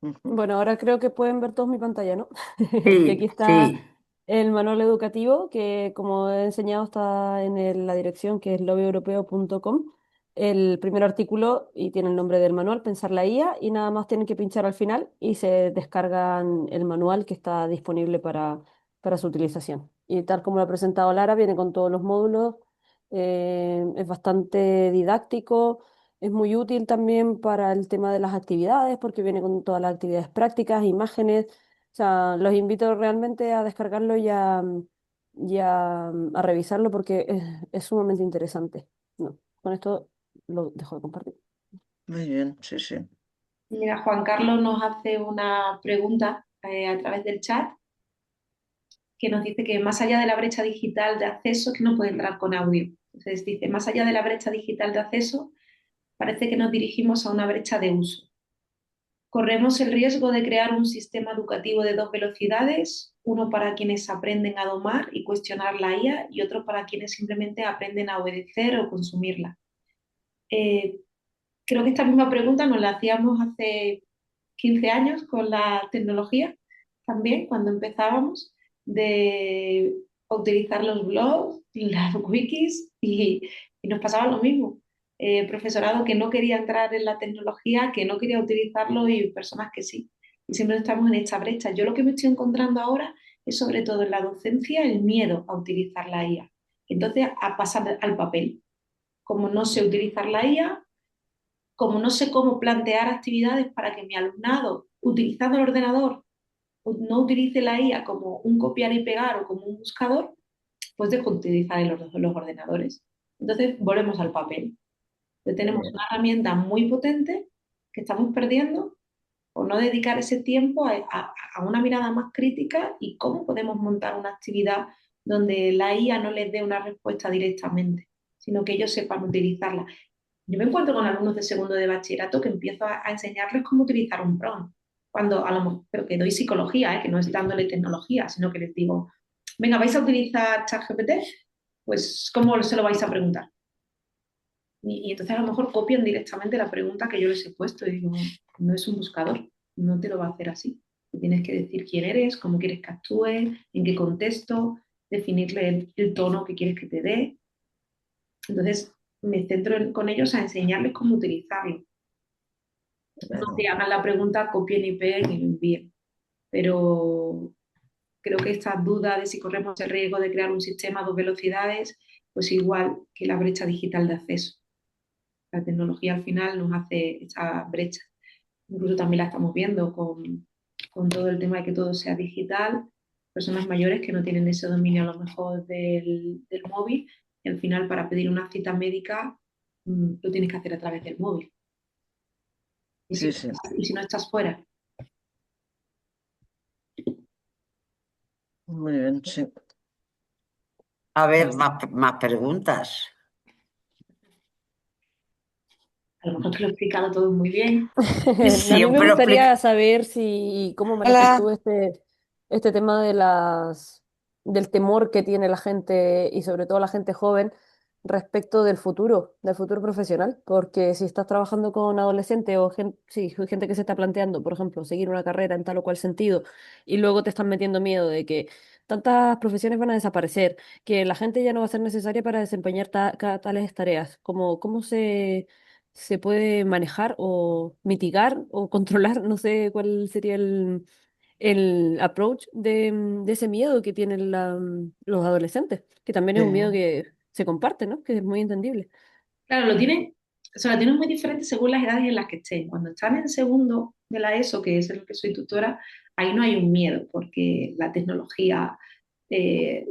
Ujú. Bueno, ahora creo que pueden ver todos mi pantalla, ¿no? Que aquí Sí, está sí. el manual educativo, que como he enseñado está en la dirección que es lobbyeuropeo.com. El primer artículo y tiene el nombre del manual, Pensar la IA, y nada más tienen que pinchar al final y se descargan el manual que está disponible para su utilización. y tal como lo ha presentado Lara, viene con todos los módulos, es bastante didáctico, es muy útil también para el tema de las actividades, porque viene con todas las actividades prácticas, imágenes. O sea, los invito realmente a descargarlo y a revisarlo porque es sumamente interesante. No, con esto lo dejo de compartir. Muy bien, sí, sí. Mira, Juan Carlos nos hace una pregunta a través del chat que nos dice que más allá de la brecha digital de acceso, que no puede entrar con audio. Entonces dice, más allá de la brecha digital de acceso, parece que nos dirigimos a una brecha de uso. Corremos el riesgo de crear un sistema educativo de dos velocidades, uno para quienes aprenden a domar y cuestionar la IA y otro para quienes simplemente aprenden a obedecer o consumirla. Eh, Creo que esta misma pregunta nos la hacíamos hace 15 años con la tecnología, también cuando empezábamos de utilizar los blogs, las wikis y nos pasaba lo mismo. Profesorado que no quería entrar en la tecnología, que no quería utilizarlo y personas que sí. Y siempre estamos en esta brecha. Yo lo que me estoy encontrando ahora es sobre todo en la docencia el miedo a utilizar la IA. Entonces, a pasar al papel. Como no sé utilizar la IA, como no sé cómo plantear actividades para que mi alumnado, utilizando el ordenador, no utilice la IA como un copiar y pegar o como un buscador, pues dejo de utilizar los ordenadores. Entonces volvemos al papel. Entonces Muy tenemos bien. una herramienta muy potente que estamos perdiendo por no dedicar ese tiempo a una mirada más crítica y cómo podemos montar una actividad donde la IA no les dé una respuesta directamente, sino que ellos sepan utilizarla. Yo me encuentro con alumnos de segundo de bachillerato que empiezo a enseñarles cómo utilizar un prompt, cuando a lo mejor, pero que doy psicología, que no es dándole tecnología, sino que les digo, venga, ¿vais a utilizar ChatGPT? Pues, ¿cómo se lo vais a preguntar? Y entonces a lo mejor copian directamente la pregunta que yo les he puesto y digo, no es un buscador, no te lo va a hacer así. Tienes que decir quién eres, cómo quieres que actúe, en qué contexto, definirle el tono que quieres que te dé. Entonces me centro con ellos a enseñarles cómo utilizarlo. No que Claro. hagan la pregunta, copien y peguen y lo envíen. Pero creo que esta duda de si corremos el riesgo de crear un sistema a dos velocidades, pues igual que la brecha digital de acceso. La tecnología al final nos hace esa brecha. Incluso también la estamos viendo con todo el tema de que todo sea digital, personas mayores que no tienen ese dominio a lo mejor del móvil y al final para pedir una cita médica lo tienes que hacer a través del móvil. Y Sí, si, sí. y si no estás fuera. Muy bien, sí. A ver, más preguntas. A lo mejor te lo he explicado todo muy bien. A mí me Siempre lo explico. gustaría saber si cómo manejas tú Hola. este tema del temor que tiene la gente y sobre todo la gente joven respecto del futuro profesional, porque si estás trabajando con adolescentes o sí, gente que se está planteando, por ejemplo, seguir una carrera en tal o cual sentido, y luego te están metiendo miedo de que tantas profesiones van a desaparecer, que la gente ya no va a ser necesaria para desempeñar tales tareas, ¿cómo se puede manejar o mitigar o controlar? No sé cuál sería el approach de ese miedo que tienen los adolescentes, que también es un miedo que se comparte, ¿no? Que es muy entendible. Claro, o sea, lo tienen muy diferente según las edades en las que estén. Cuando están en segundo de la ESO, que es el que soy tutora, ahí no hay un miedo, porque la tecnología eh,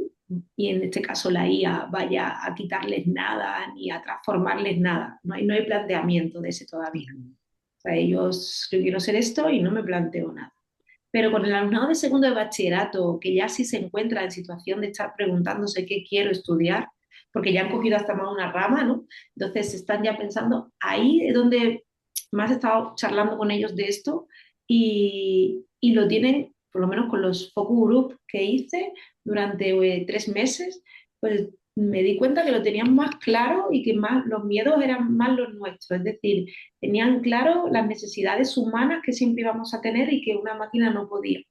y en este caso la IA vaya a quitarles nada ni a transformarles nada. No hay planteamiento de ese todavía. O sea, yo quiero ser esto y no me planteo nada. Pero con el alumnado de segundo de bachillerato, que ya sí se encuentra en situación de estar preguntándose qué quiero estudiar, porque ya han cogido hasta más una rama, ¿no? Entonces están ya pensando, ahí es donde más he estado charlando con ellos de esto y lo tienen, por lo menos con los focus group que hice durante 3 meses, pues me di cuenta que lo tenían más claro y que más los miedos eran más los nuestros, es decir, tenían claro las necesidades humanas que siempre íbamos a tener y que una máquina no podía.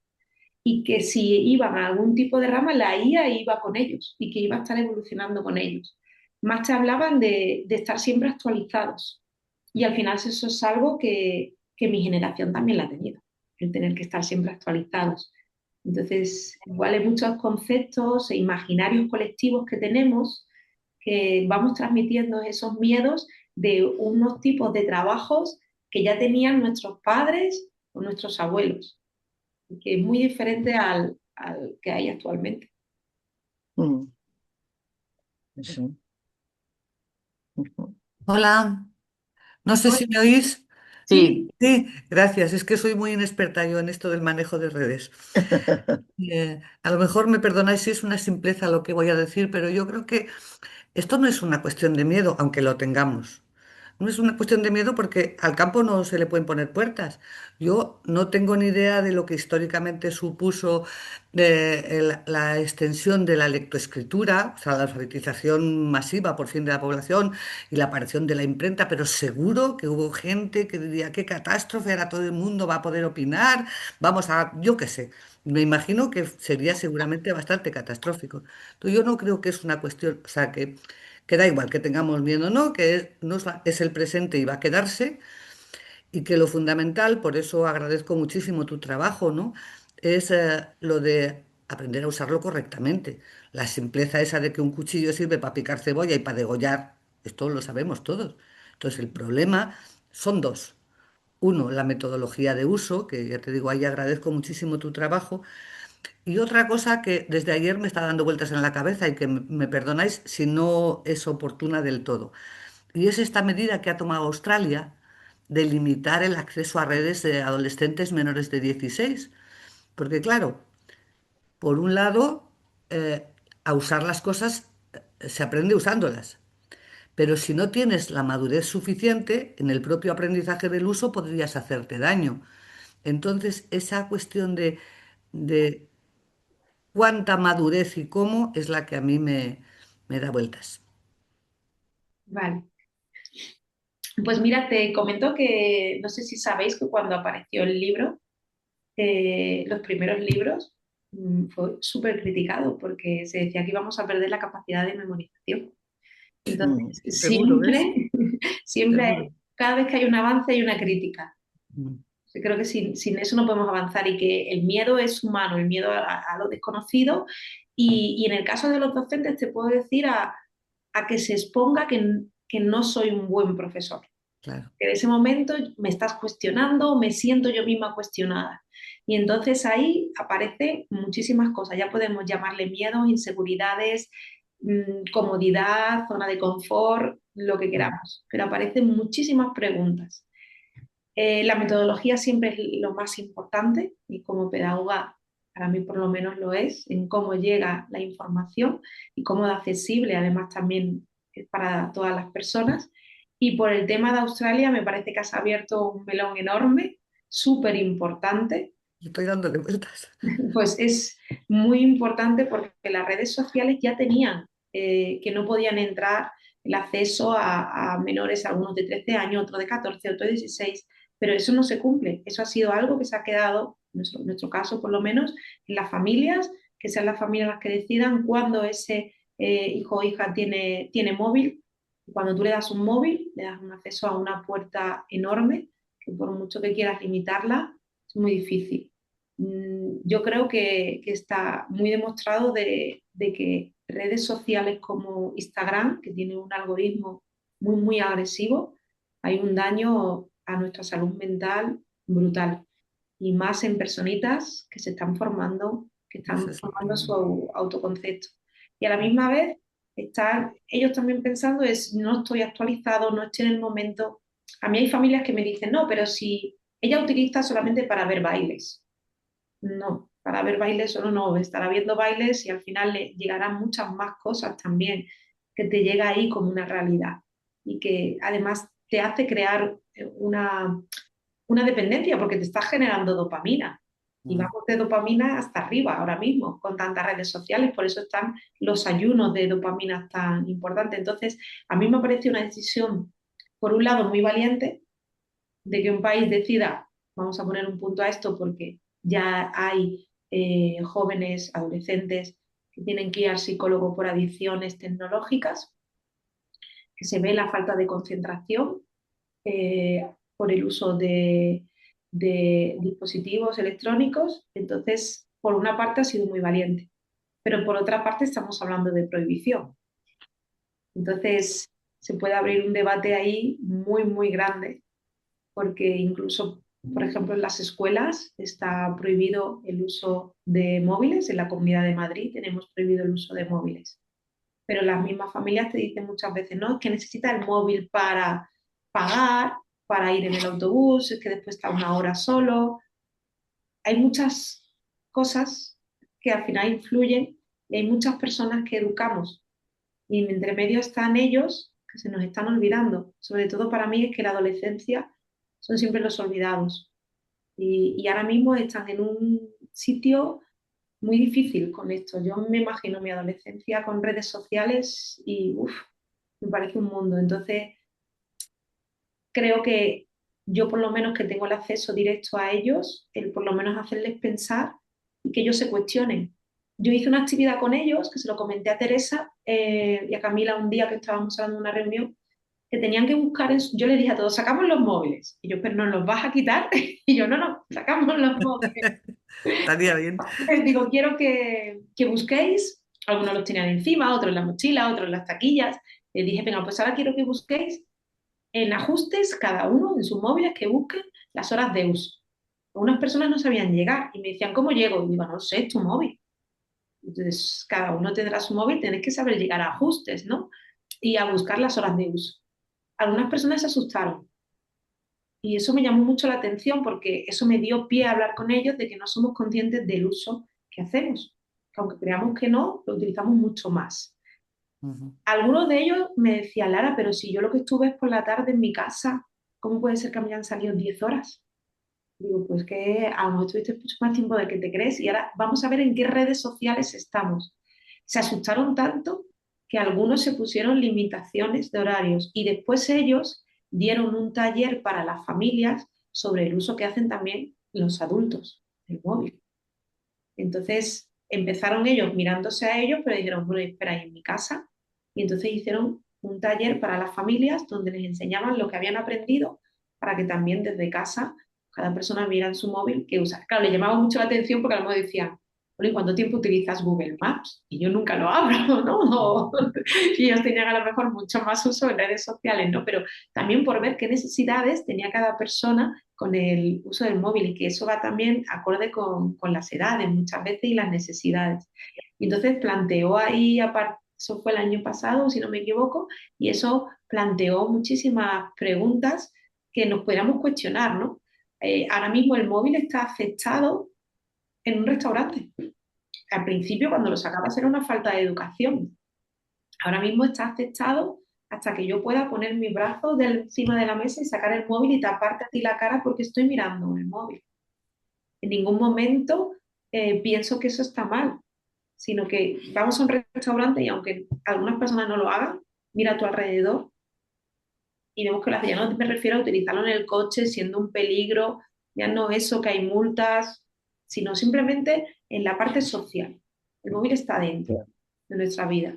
Y que si iban a algún tipo de rama, la IA iba con ellos y que iba a estar evolucionando con ellos. Más te hablaban de estar siempre actualizados. Y al final eso es algo que mi generación también la ha tenido, el tener que estar siempre actualizados. Entonces, igual hay muchos conceptos e imaginarios colectivos que tenemos que vamos transmitiendo esos miedos de unos tipos de trabajos que ya tenían nuestros padres o nuestros abuelos, que es muy diferente al que hay actualmente. Mm, sí. Ujú. Hola, no sé si me oís. Sí, Sí, Sí, gracias. Es que soy muy inexperta yo en esto del manejo de redes. A lo mejor me perdonáis si es una simpleza lo que voy a decir, pero yo creo que esto no es una cuestión de miedo, aunque lo tengamos. No es una cuestión de miedo porque al campo no se le pueden poner puertas. Yo no tengo ni idea de lo que históricamente supuso la extensión de la lectoescritura, o sea, la alfabetización masiva por fin de la población y la aparición de la imprenta, pero seguro que hubo gente que diría, qué catástrofe, ahora todo el mundo va a poder opinar, vamos a, yo qué sé. Me imagino que sería seguramente bastante catastrófico. Entonces, yo no creo que es una cuestión, o sea, que da igual que tengamos miedo o no, que es, es el presente y va a quedarse, y que lo fundamental, por eso agradezco muchísimo tu trabajo, ¿no? Es lo de aprender a usarlo correctamente. La simpleza esa de que un cuchillo sirve para picar cebolla y para degollar, esto lo sabemos todos. Entonces, el problema son dos. Uno, la metodología de uso, que ya te digo, ahí agradezco muchísimo tu trabajo, y otra cosa que desde ayer me está dando vueltas en la cabeza y que me perdonáis si no es oportuna del todo. Y es esta medida que ha tomado Australia de limitar el acceso a redes de adolescentes menores de 16. Porque claro, por un lado, a usar las cosas se aprende usándolas. Pero si no tienes la madurez suficiente, en el propio aprendizaje del uso podrías hacerte daño. Entonces, esa cuestión de cuánta madurez y cómo es la que a mí me da vueltas. vale. Pues mira, te comento que no sé si sabéis que cuando apareció el libro, los primeros libros, fue súper criticado porque se decía que íbamos a perder la capacidad de memorización. Mm, Entonces, Seguro, ¿ves? siempre, siempre, Seguro. cada vez que hay un avance hay una crítica. Mm. Yo creo que sin eso no podemos avanzar y que el miedo es humano, el miedo a lo desconocido. Y en el caso de los docentes te puedo decir a que se exponga que no soy un buen profesor. Claro. Que en ese momento me estás cuestionando, me siento yo misma cuestionada. Y entonces ahí aparecen muchísimas cosas. Ya podemos llamarle miedos, inseguridades, comodidad, zona de confort, lo que Mm. queramos. Pero aparecen muchísimas preguntas. La metodología siempre es lo más importante y como pedagoga, para mí por lo menos lo es, en cómo llega la información y cómo de accesible, además también para todas las personas. Y por el tema de Australia, me parece que has abierto un melón enorme, súper importante. Estoy dándole vueltas. Pues es muy importante porque las redes sociales ya tenían que no podían entrar el acceso a menores, algunos de 13 años, otros de 14, otros de 16, pero eso no se cumple. Eso ha sido algo que se ha quedado, en nuestro caso por lo menos, en las familias, que sean las familias las que decidan cuándo ese hijo o hija tiene móvil. Cuando tú le das un móvil, le das un acceso a una puerta enorme, que por mucho que quieras limitarla, es muy difícil. Yo creo que está muy demostrado de que redes sociales como Instagram, que tiene un algoritmo muy agresivo, hay un daño a nuestra salud mental brutal. Y más en personitas que se están formando, que Ese están es el formando su problema. autoconcepto. Y a la misma vez están ellos también pensando es, no estoy actualizado, no estoy en el momento. A mí hay familias que me dicen, no, pero si ella utiliza solamente para ver bailes. No, para ver bailes solo no, estará viendo bailes y al final le llegarán muchas más cosas también que te llega ahí como una realidad y que además te hace crear una dependencia porque te está generando dopamina y Mm. vamos de dopamina hasta arriba ahora mismo con tantas redes sociales, por eso están los ayunos de dopamina tan importantes. Entonces, a mí me parece una decisión, por un lado, muy valiente de que un país decida, vamos a poner un punto a esto porque ya hay jóvenes, adolescentes que tienen que ir al psicólogo por adicciones tecnológicas, que se ve la falta de concentración por el uso de dispositivos electrónicos. Entonces, por una parte ha sido muy valiente, pero por otra parte estamos hablando de prohibición. Entonces se puede abrir un debate ahí muy, muy grande, porque incluso, por ejemplo, en las escuelas está prohibido el uso de móviles. En la Comunidad de Madrid tenemos prohibido el uso de móviles. Pero las mismas familias te dicen muchas veces, no, es que necesita el móvil para pagar, para ir en el autobús, es que después está una hora solo. Hay muchas cosas que al final influyen y hay muchas personas que educamos y entre medio están ellos que se nos están olvidando. Sobre todo para mí es que la adolescencia son siempre los olvidados y ahora mismo están en un sitio muy difícil con esto. Yo me imagino mi adolescencia con redes sociales y me parece un mundo. Entonces, creo que yo por lo menos que tengo el acceso directo a ellos, el por lo menos hacerles pensar y que ellos se cuestionen. Yo hice una actividad con ellos, que se lo comenté a Teresa y a Camila un día que estábamos hablando de una reunión, que tenían que buscar, yo les dije a todos, sacamos los móviles. Y yo, pero ¿nos los vas a quitar? Y yo, no, no, sacamos los móviles. Estaría bien. Les digo, quiero que busquéis, algunos los tenían encima, otros en la mochila, otros en las taquillas. Les dije, venga, pues ahora quiero que busquéis en ajustes, cada uno en sus móviles, que busquen las horas de uso. Algunas personas no sabían llegar y me decían, ¿cómo llego? Y digo, no sé, es tu móvil. Entonces, cada uno tendrá su móvil, tenés que saber llegar a ajustes, ¿no? Y a buscar las horas de uso. Algunas personas se asustaron y eso me llamó mucho la atención porque eso me dio pie a hablar con ellos de que no somos conscientes del uso que hacemos, que aunque creamos que no, lo utilizamos mucho más. Ujú. Algunos de ellos me decían, Lara, pero si yo lo que estuve es por la tarde en mi casa, ¿cómo puede ser que me hayan salido 10 horas? Digo, pues que a lo mejor estuviste mucho más tiempo del que te crees y ahora vamos a ver en qué redes sociales estamos. Se asustaron tanto que algunos se pusieron limitaciones de horarios y después ellos dieron un taller para las familias sobre el uso que hacen también los adultos del móvil. Entonces empezaron ellos mirándose a ellos, pero dijeron, bueno, espera, ¿y en mi casa? Y entonces hicieron un taller para las familias donde les enseñaban lo que habían aprendido para que también desde casa cada persona viera en su móvil que usa. Claro, le llamaba mucho la atención porque a lo mejor decían, bueno, ¿y cuánto tiempo utilizas Google Maps? Y yo nunca lo abro, ¿no? Y ellos tenían a lo mejor mucho más uso en redes sociales, ¿no? Pero también por ver qué necesidades tenía cada persona con el uso del móvil y que eso va también acorde con las edades muchas veces y las necesidades. Y entonces planteó ahí, aparte, eso fue el año pasado, si no me equivoco, y eso planteó muchísimas preguntas que nos pudiéramos cuestionar, ¿no? Ahora mismo el móvil está aceptado en un restaurante. Al principio, cuando lo sacabas, era una falta de educación. Ahora mismo está aceptado hasta que yo pueda poner mi brazo encima de la mesa y sacar el móvil y taparte a ti la cara porque estoy mirando el móvil. En ningún momento pienso que eso está mal, sino que vamos a un restaurante y aunque algunas personas no lo hagan, mira a tu alrededor y vemos que ya no me refiero a utilizarlo en el coche siendo un peligro, ya no eso que hay multas, sino simplemente en la parte social. El móvil está dentro de nuestra vida.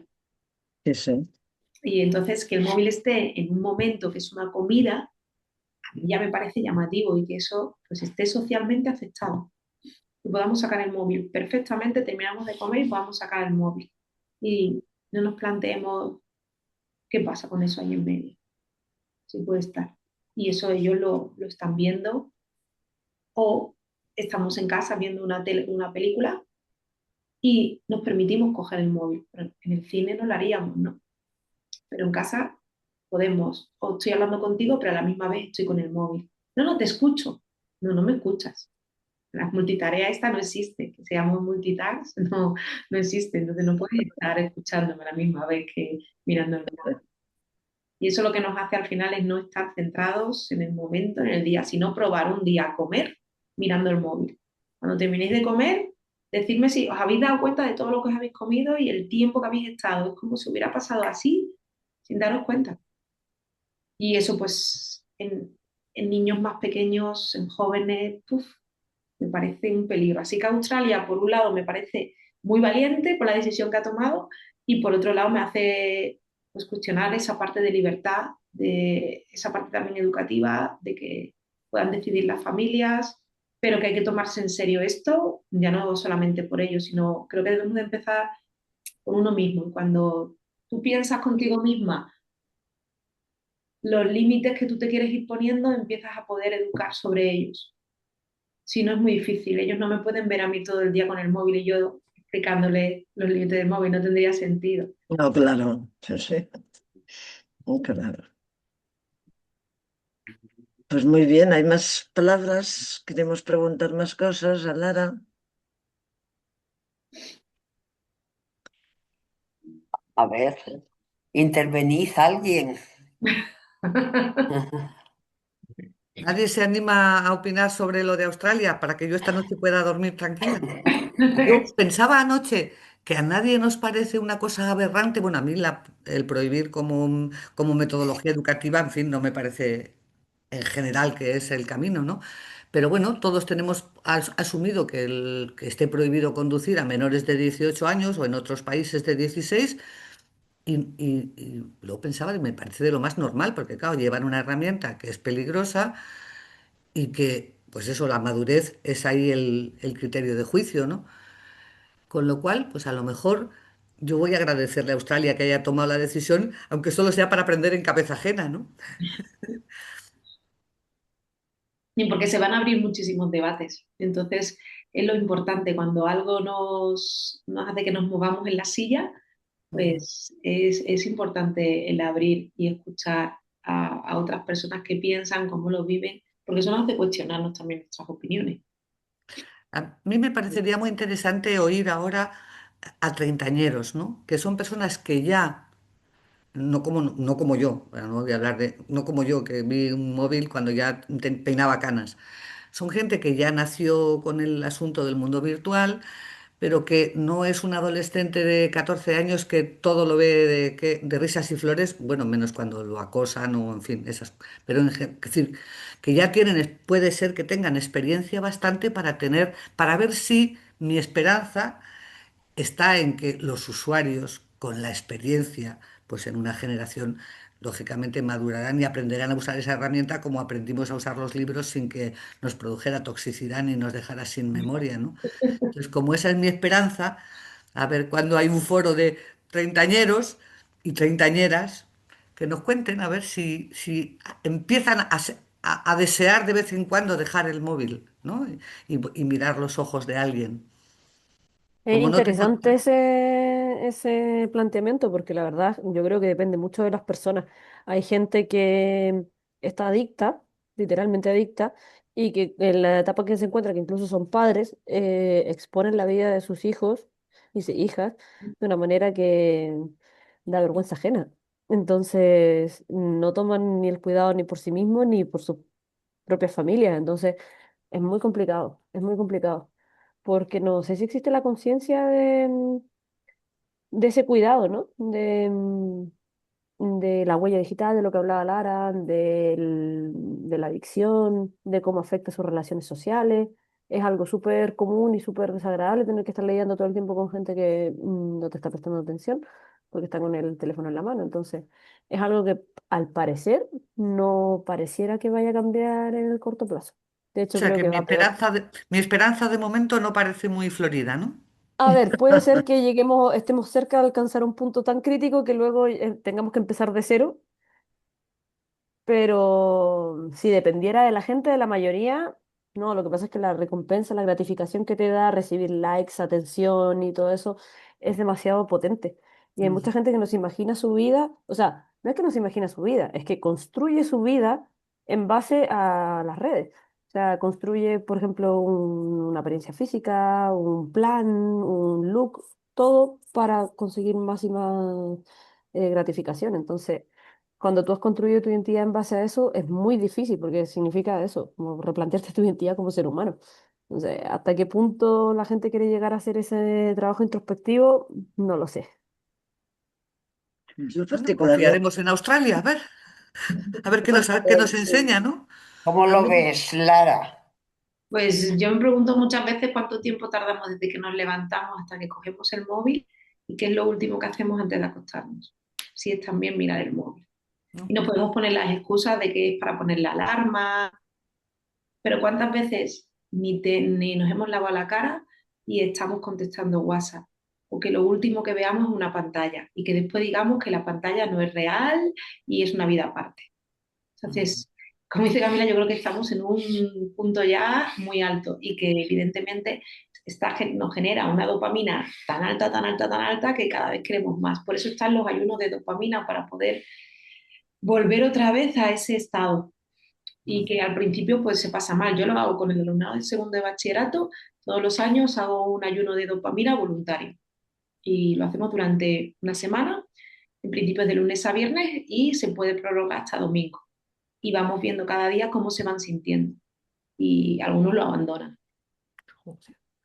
Sí, sí. Y entonces que el móvil esté en un momento que es una comida, a mí ya me parece llamativo y que eso pues esté socialmente aceptado. Y podamos sacar el móvil perfectamente, terminamos de comer y podamos sacar el móvil. Y no nos planteemos qué pasa con eso ahí en medio, si puede estar. Y eso ellos lo están viendo o estamos en casa viendo una película y nos permitimos coger el móvil. Pero en el cine no lo haríamos, ¿no? Pero en casa podemos, o estoy hablando contigo, pero a la misma vez estoy con el móvil. No, no te escucho. No, no me escuchas. La multitarea esta no existe, que seamos multitask, no existe. Entonces no puedes estar escuchándome a la misma vez que mirando el móvil. Y eso lo que nos hace al final es no estar centrados en el momento, en el día, sino probar un día a comer mirando el móvil. Cuando terminéis de comer, decidme si os habéis dado cuenta de todo lo que os habéis comido y el tiempo que habéis estado. Es como si hubiera pasado así, sin daros cuenta. Y eso pues en niños más pequeños, en jóvenes, me parece un peligro. Así que Australia, por un lado, me parece muy valiente por la decisión que ha tomado y por otro lado me hace pues, cuestionar esa parte de libertad, de esa parte también educativa, de que puedan decidir las familias pero que hay que tomarse en serio esto, ya no solamente por ello, sino creo que debemos de empezar con uno mismo. Cuando tú piensas contigo misma los límites que tú te quieres ir poniendo, empiezas a poder educar sobre ellos. Si no, es muy difícil. Ellos no me pueden ver a mí todo el día con el móvil y yo explicándole los límites del móvil, no tendría sentido. No, claro, sí, sí, claro. Pues muy bien, hay más palabras. Queremos preguntar más cosas a Lara. A ver, ¿intervenís alguien? ¿Nadie se anima a opinar sobre lo de Australia para que yo esta noche pueda dormir tranquila? Yo pensaba anoche que a nadie nos parece una cosa aberrante. Bueno, a mí el prohibir como metodología educativa, en fin, no me parece en general que es el camino, ¿no? Pero bueno, todos tenemos asumido que esté prohibido conducir a menores de 18 años o en otros países de 16. Y luego pensaba que me parece de lo más normal, porque claro, llevan una herramienta que es peligrosa y que, pues eso, la madurez es ahí el criterio de juicio, ¿no? Con lo cual, pues a lo mejor yo voy a agradecerle a Australia que haya tomado la decisión, aunque solo sea para aprender en cabeza ajena, ¿no? Y porque se van a abrir muchísimos debates. Entonces, es lo importante, cuando algo nos hace que nos movamos en la silla, pues es importante el abrir y escuchar a otras personas que piensan, cómo lo viven, porque eso nos hace cuestionarnos también nuestras opiniones. A mí me parecería muy interesante oír ahora a treintañeros, ¿no? Que son personas que ya, no como yo, bueno, no voy a hablar de, no como yo, que vi un móvil cuando ya peinaba canas. Son gente que ya nació con el asunto del mundo virtual, pero que no es un adolescente de 14 años que todo lo ve de risas y flores, bueno, menos cuando lo acosan o en fin, esas. Pero es decir, que ya tienen, puede ser que tengan experiencia bastante para ver si mi esperanza está en que los usuarios con la experiencia, pues en una generación, lógicamente madurarán y aprenderán a usar esa herramienta como aprendimos a usar los libros sin que nos produjera toxicidad ni nos dejara sin memoria, ¿no? Entonces, como esa es mi esperanza, a ver cuando hay un foro de treintañeros y treintañeras que nos cuenten a ver si empiezan a desear de vez en cuando dejar el móvil, ¿no? Y mirar los ojos de alguien. Es Como no tengo... interesante ese planteamiento porque la verdad yo creo que depende mucho de las personas. Hay gente que está adicta, literalmente adicta, y que en la etapa que se encuentra, que incluso son padres, exponen la vida de sus hijos y hijas de una manera que da vergüenza ajena. Entonces no toman ni el cuidado ni por sí mismos ni por sus propias familias. Entonces es muy complicado porque no sé si existe la conciencia de ese cuidado, ¿no? De la huella digital, de lo que hablaba Lara, de la adicción, de cómo afecta sus relaciones sociales. Es algo súper común y súper desagradable tener que estar lidiando todo el tiempo con gente que no te está prestando atención porque está con el teléfono en la mano. Entonces, es algo que al parecer no pareciera que vaya a cambiar en el corto plazo. De O hecho, sea creo que que va a peor. mi esperanza de momento no parece muy florida, ¿no? A ver, puede ser que lleguemos, estemos cerca de alcanzar un punto tan crítico que luego tengamos que empezar de cero, pero si dependiera de la gente, de la mayoría, no, lo que pasa es que la recompensa, la gratificación que te da recibir likes, atención y todo eso es demasiado potente. Y hay mucha Ujú. gente que no se imagina su vida, o sea, no es que no se imagina su vida, es que construye su vida en base a las redes. O sea, construye, por ejemplo, una apariencia física, un plan, un look, todo para conseguir más y más gratificación. Entonces, cuando tú has construido tu identidad en base a eso, es muy difícil porque significa eso, como replantearte tu identidad como ser humano. Entonces, ¿hasta qué punto la gente quiere llegar a hacer ese trabajo introspectivo? No lo sé. Yo Bueno, particularmente, confiaremos en Australia, a ver qué nos Sí. enseña, ¿no? ¿Cómo a lo mí, ves, Lara? Pues yo me pregunto muchas veces cuánto tiempo tardamos desde que nos levantamos hasta que cogemos el móvil y qué es lo último que hacemos antes de acostarnos. Si es también mirar el móvil. ¿No? Y nos podemos poner las excusas de que es para poner la alarma, pero ¿cuántas veces ni nos hemos lavado la cara y estamos contestando WhatsApp. O que lo último que veamos es una pantalla y que después digamos que la pantalla no es real y es una vida aparte. Entonces, como dice Camila, yo creo que estamos en un punto ya muy alto y que evidentemente nos genera una dopamina tan alta, tan alta, tan alta que cada vez queremos más. Por eso están los ayunos de dopamina para poder volver otra vez a ese estado y que al principio pues se pasa mal. Yo lo hago con el alumnado del segundo de bachillerato, todos los años hago un ayuno de dopamina voluntario y lo hacemos durante una semana, en principio es de lunes a viernes y se puede prorrogar hasta domingo. Y vamos viendo cada día cómo se van sintiendo y algunos lo abandonan.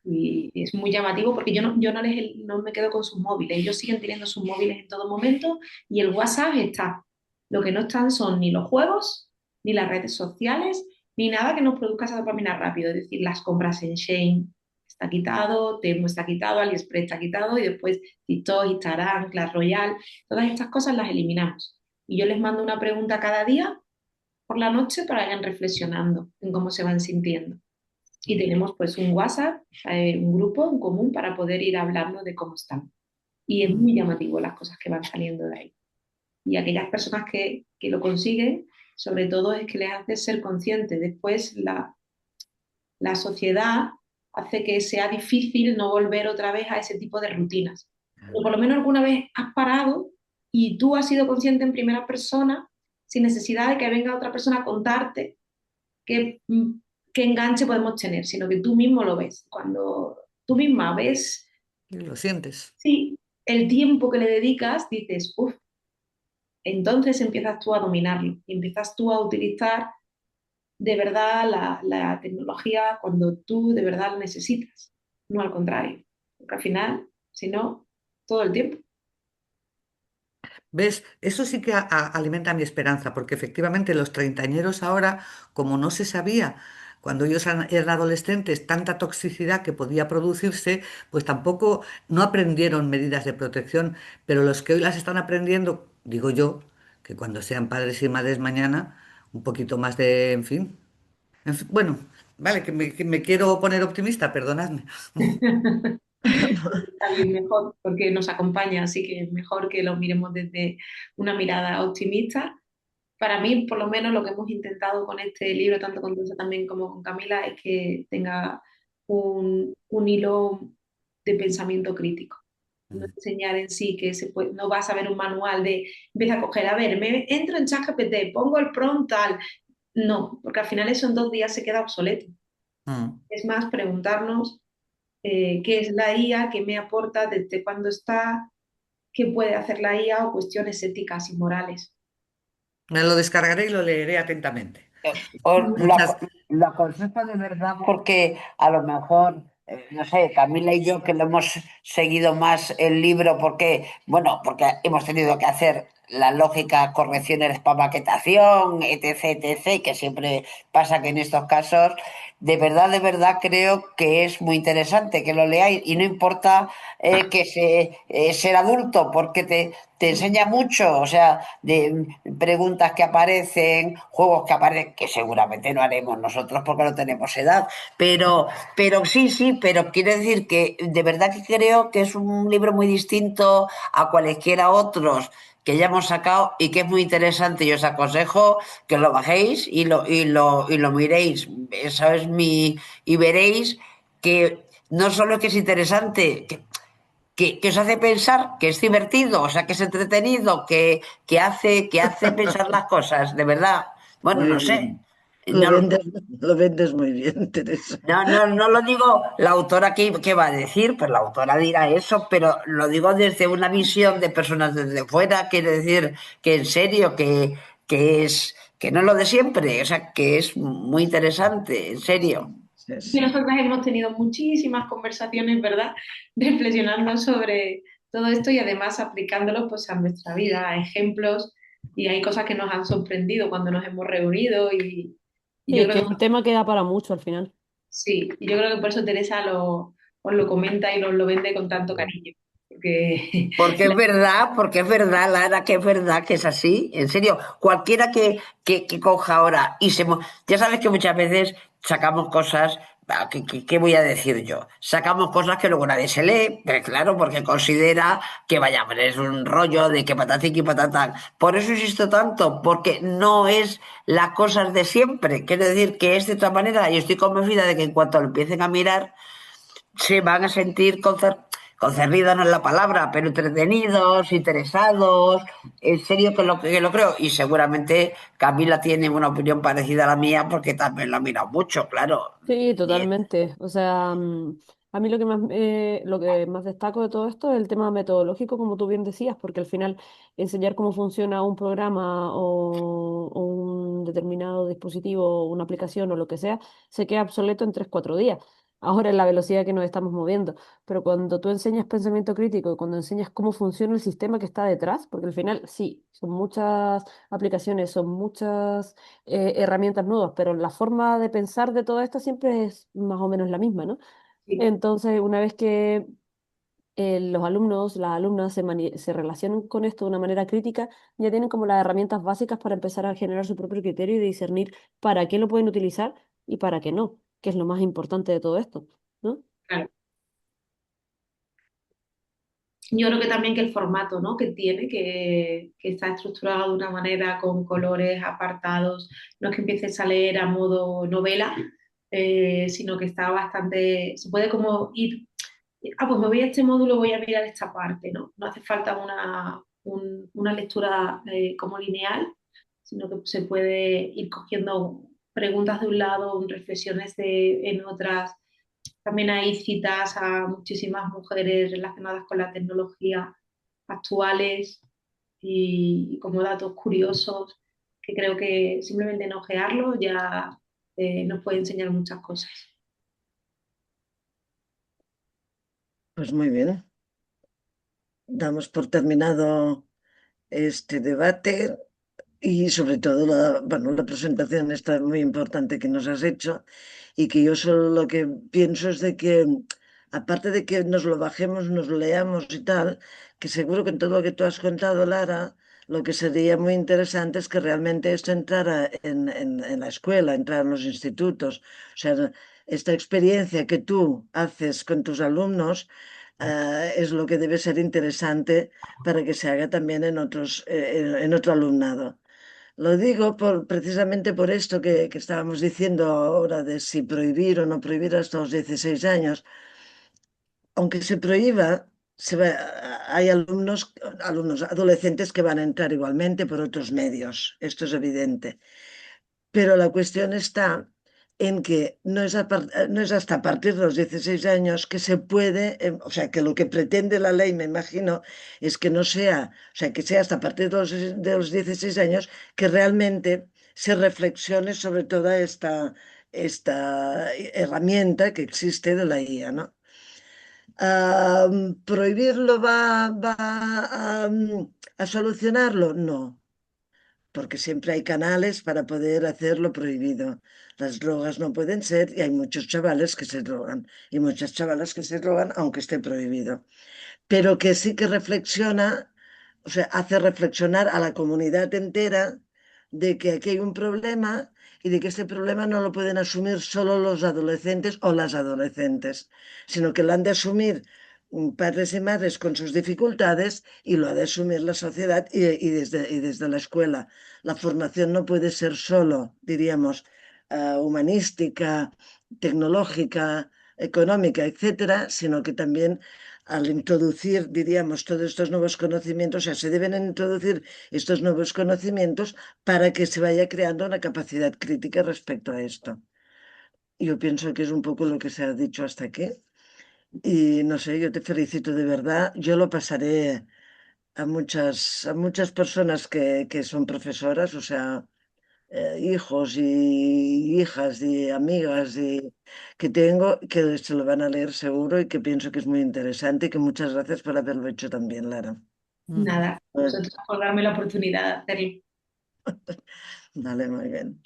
Y es muy llamativo porque no me quedo con sus móviles, ellos siguen teniendo sus móviles en todo momento y el WhatsApp está. Lo que no están son ni los juegos, ni las redes sociales, ni nada que nos produzca esa dopamina rápido, es decir, las compras en Shein está quitado, Temu está quitado, AliExpress está quitado y después TikTok, Instagram, Clash Royale, todas estas cosas las eliminamos. Y yo les mando una pregunta cada día por la noche para que vayan reflexionando en cómo se van sintiendo. Y tenemos pues un WhatsApp, un grupo en común para poder ir hablando de cómo están. Y es muy llamativo las cosas que van saliendo de ahí. Y aquellas personas que lo consiguen, sobre todo es que les hace ser conscientes. Después la sociedad hace que sea difícil no volver otra vez a ese tipo de rutinas. Pero por lo menos alguna vez has parado y tú has sido consciente en primera persona sin necesidad de que venga otra persona a contarte qué, qué enganche podemos tener, sino que tú mismo lo ves. Cuando tú misma ves, Y lo sientes. sí, el tiempo que le dedicas, dices, uff, entonces empiezas tú a dominarlo y empiezas tú a utilizar de verdad la tecnología cuando tú de verdad la necesitas, no al contrario, porque al final, si no, todo el tiempo. ¿Ves? Eso sí que alimenta mi esperanza, porque efectivamente los treintañeros ahora, como no se sabía cuando ellos eran adolescentes tanta toxicidad que podía producirse, pues tampoco no aprendieron medidas de protección, pero los que hoy las están aprendiendo, digo yo, que cuando sean padres y madres mañana, un poquito más de, en fin. Bueno, vale, que me quiero poner optimista, perdonadme. Está bien, mejor, porque nos acompaña, así que es mejor que lo miremos desde una mirada optimista. Para mí, por lo menos, lo que hemos intentado con este libro, tanto con Dulce también como con Camila, es que tenga un hilo de pensamiento crítico. No enseñar en sí que no vas a ver un manual de empieza a coger, a ver, me entro en ChatGPT, pongo el prompt tal. No, porque al final eso en 2 días se queda obsoleto. Mm. Es más, preguntarnos qué es la IA, qué me aporta, desde cuándo está, qué puede hacer la IA o cuestiones éticas y morales. Me lo descargaré y lo leeré atentamente. Lo, Muchas. lo aconsejo de verdad porque a lo mejor, no sé, Camila y yo que lo hemos seguido más el libro porque, bueno, porque hemos tenido que hacer la lógica correcciones para maquetación, etc., etc., que siempre pasa que en estos casos, de verdad creo que es muy interesante que lo leáis y no importa ser adulto porque te enseña mucho, o sea, de preguntas que aparecen, juegos que aparecen, que seguramente no haremos nosotros porque no tenemos edad, pero sí, sí, pero quiero decir que de verdad que creo que es un libro muy distinto a cualesquiera otros que ya hemos sacado y que es muy interesante. Y os aconsejo que lo bajéis y lo miréis. Eso es y veréis que no solo es que es interesante, que os hace pensar, que es divertido, o sea, que es entretenido, que hace pensar las cosas, de verdad. Bueno, Muy no sé. bien. Lo No, vendes, lo vendes muy bien, Teresa. no lo digo la autora que va a decir, pues la autora dirá eso, pero lo digo desde una visión de personas desde fuera, quiere decir que en serio, que no es lo de siempre, o sea, que es muy interesante, en serio. Sí, Y sí. nosotras hemos tenido muchísimas conversaciones, ¿verdad? Reflexionando sobre todo esto y además aplicándolo pues a nuestra vida, a ejemplos y hay cosas que nos han sorprendido cuando nos hemos reunido y yo Sí, que creo es un tema que da para mucho al final. sí, y yo creo que por eso Teresa os lo comenta y nos lo vende con tanto cariño, porque Porque es verdad, Lara, que es verdad que es así. En serio, cualquiera que coja ahora ya sabes que muchas veces sacamos cosas ¿Qué voy a decir yo? Sacamos cosas que luego nadie se lee, pero claro, porque considera que vaya, a es un rollo de que patatín y patatán. Por eso insisto tanto, porque no es las cosas de siempre. Quiero decir que es de otra manera y estoy convencida de que en cuanto lo empiecen a mirar, se van a sentir concernidos, no es la palabra, pero entretenidos, interesados. En serio que lo creo. Y seguramente Camila tiene una opinión parecida a la mía porque también lo ha mirado mucho, claro. Sí, totalmente. O sea, a mí lo que más destaco de todo esto es el tema metodológico, como tú bien decías, porque al final enseñar cómo funciona un programa o un determinado dispositivo, o una aplicación o lo que sea, se queda obsoleto en 3 4 días. Ahora en la velocidad que nos estamos moviendo. Pero cuando tú enseñas pensamiento crítico y cuando enseñas cómo funciona el sistema que está detrás, porque al final sí, son muchas aplicaciones, son muchas herramientas nuevas, pero la forma de pensar de todo esto siempre es más o menos la misma, ¿no? Sí, Entonces, una vez que los alumnos, las alumnas se relacionan con esto de una manera crítica, ya tienen como las herramientas básicas para empezar a generar su propio criterio y discernir para qué lo pueden utilizar y para qué no, que es lo más importante de todo esto, ¿no? claro. Yo creo que también que el formato, ¿no? que tiene, que está estructurado de una manera con colores apartados, no es que empieces a leer a modo novela, sino que está bastante, se puede como ir, pues me voy a este módulo, voy a mirar esta parte, ¿no? No hace falta una lectura como lineal, sino que se puede ir cogiendo preguntas de un lado, reflexiones en otras. También hay citas a muchísimas mujeres relacionadas con la tecnología actuales y como datos curiosos que creo que simplemente en ojearlo ya nos puede enseñar muchas cosas. Pues muy bien, damos por terminado este debate y sobre todo bueno, la presentación está muy importante que nos has hecho y que yo solo lo que pienso es de que, aparte de que nos lo bajemos, nos lo leamos y tal, que seguro que en todo lo que tú has contado, Lara, lo que sería muy interesante es que realmente esto entrara en la escuela, entrara en los institutos. O sea, esta experiencia que tú haces con tus alumnos, es lo que debe ser interesante para que se haga también en otros, en otro alumnado. Lo digo precisamente por esto que estábamos diciendo ahora de si prohibir o no prohibir hasta los 16 años. Aunque se prohíba, hay adolescentes que van a entrar igualmente por otros medios. Esto es evidente. Pero la cuestión está en que no es hasta a partir de los 16 años que se puede, o sea, que lo que pretende la ley, me imagino, es que no sea, o sea, que sea hasta a partir de los 16 años que realmente se reflexione sobre toda esta herramienta que existe de la IA, ¿no? ¿Prohibirlo a solucionarlo? No, porque siempre hay canales para poder hacerlo prohibido. Las drogas no pueden ser y hay muchos chavales que se drogan y muchas chavalas que se drogan aunque esté prohibido. Pero que sí que reflexiona, o sea, hace reflexionar a la comunidad entera de que aquí hay un problema y de que este problema no lo pueden asumir solo los adolescentes o las adolescentes, sino que lo han de asumir padres y madres con sus dificultades y lo ha de asumir la sociedad y desde la escuela. La formación no puede ser solo, diríamos, humanística, tecnológica, económica, etcétera, sino que también al introducir, diríamos, todos estos nuevos conocimientos, o sea, se deben introducir estos nuevos conocimientos para que se vaya creando una capacidad crítica respecto a esto. Yo pienso que es un poco lo que se ha dicho hasta aquí. Y no sé, yo te felicito de verdad. Yo lo pasaré a muchas personas que son profesoras, o sea, hijos y hijas y amigas que tengo, que se lo van a leer seguro y que pienso que es muy interesante y que muchas gracias por haberlo hecho también, Lara. Ujú. Nada, Pues, vosotros por darme la oportunidad de hacerlo. vale, muy bien.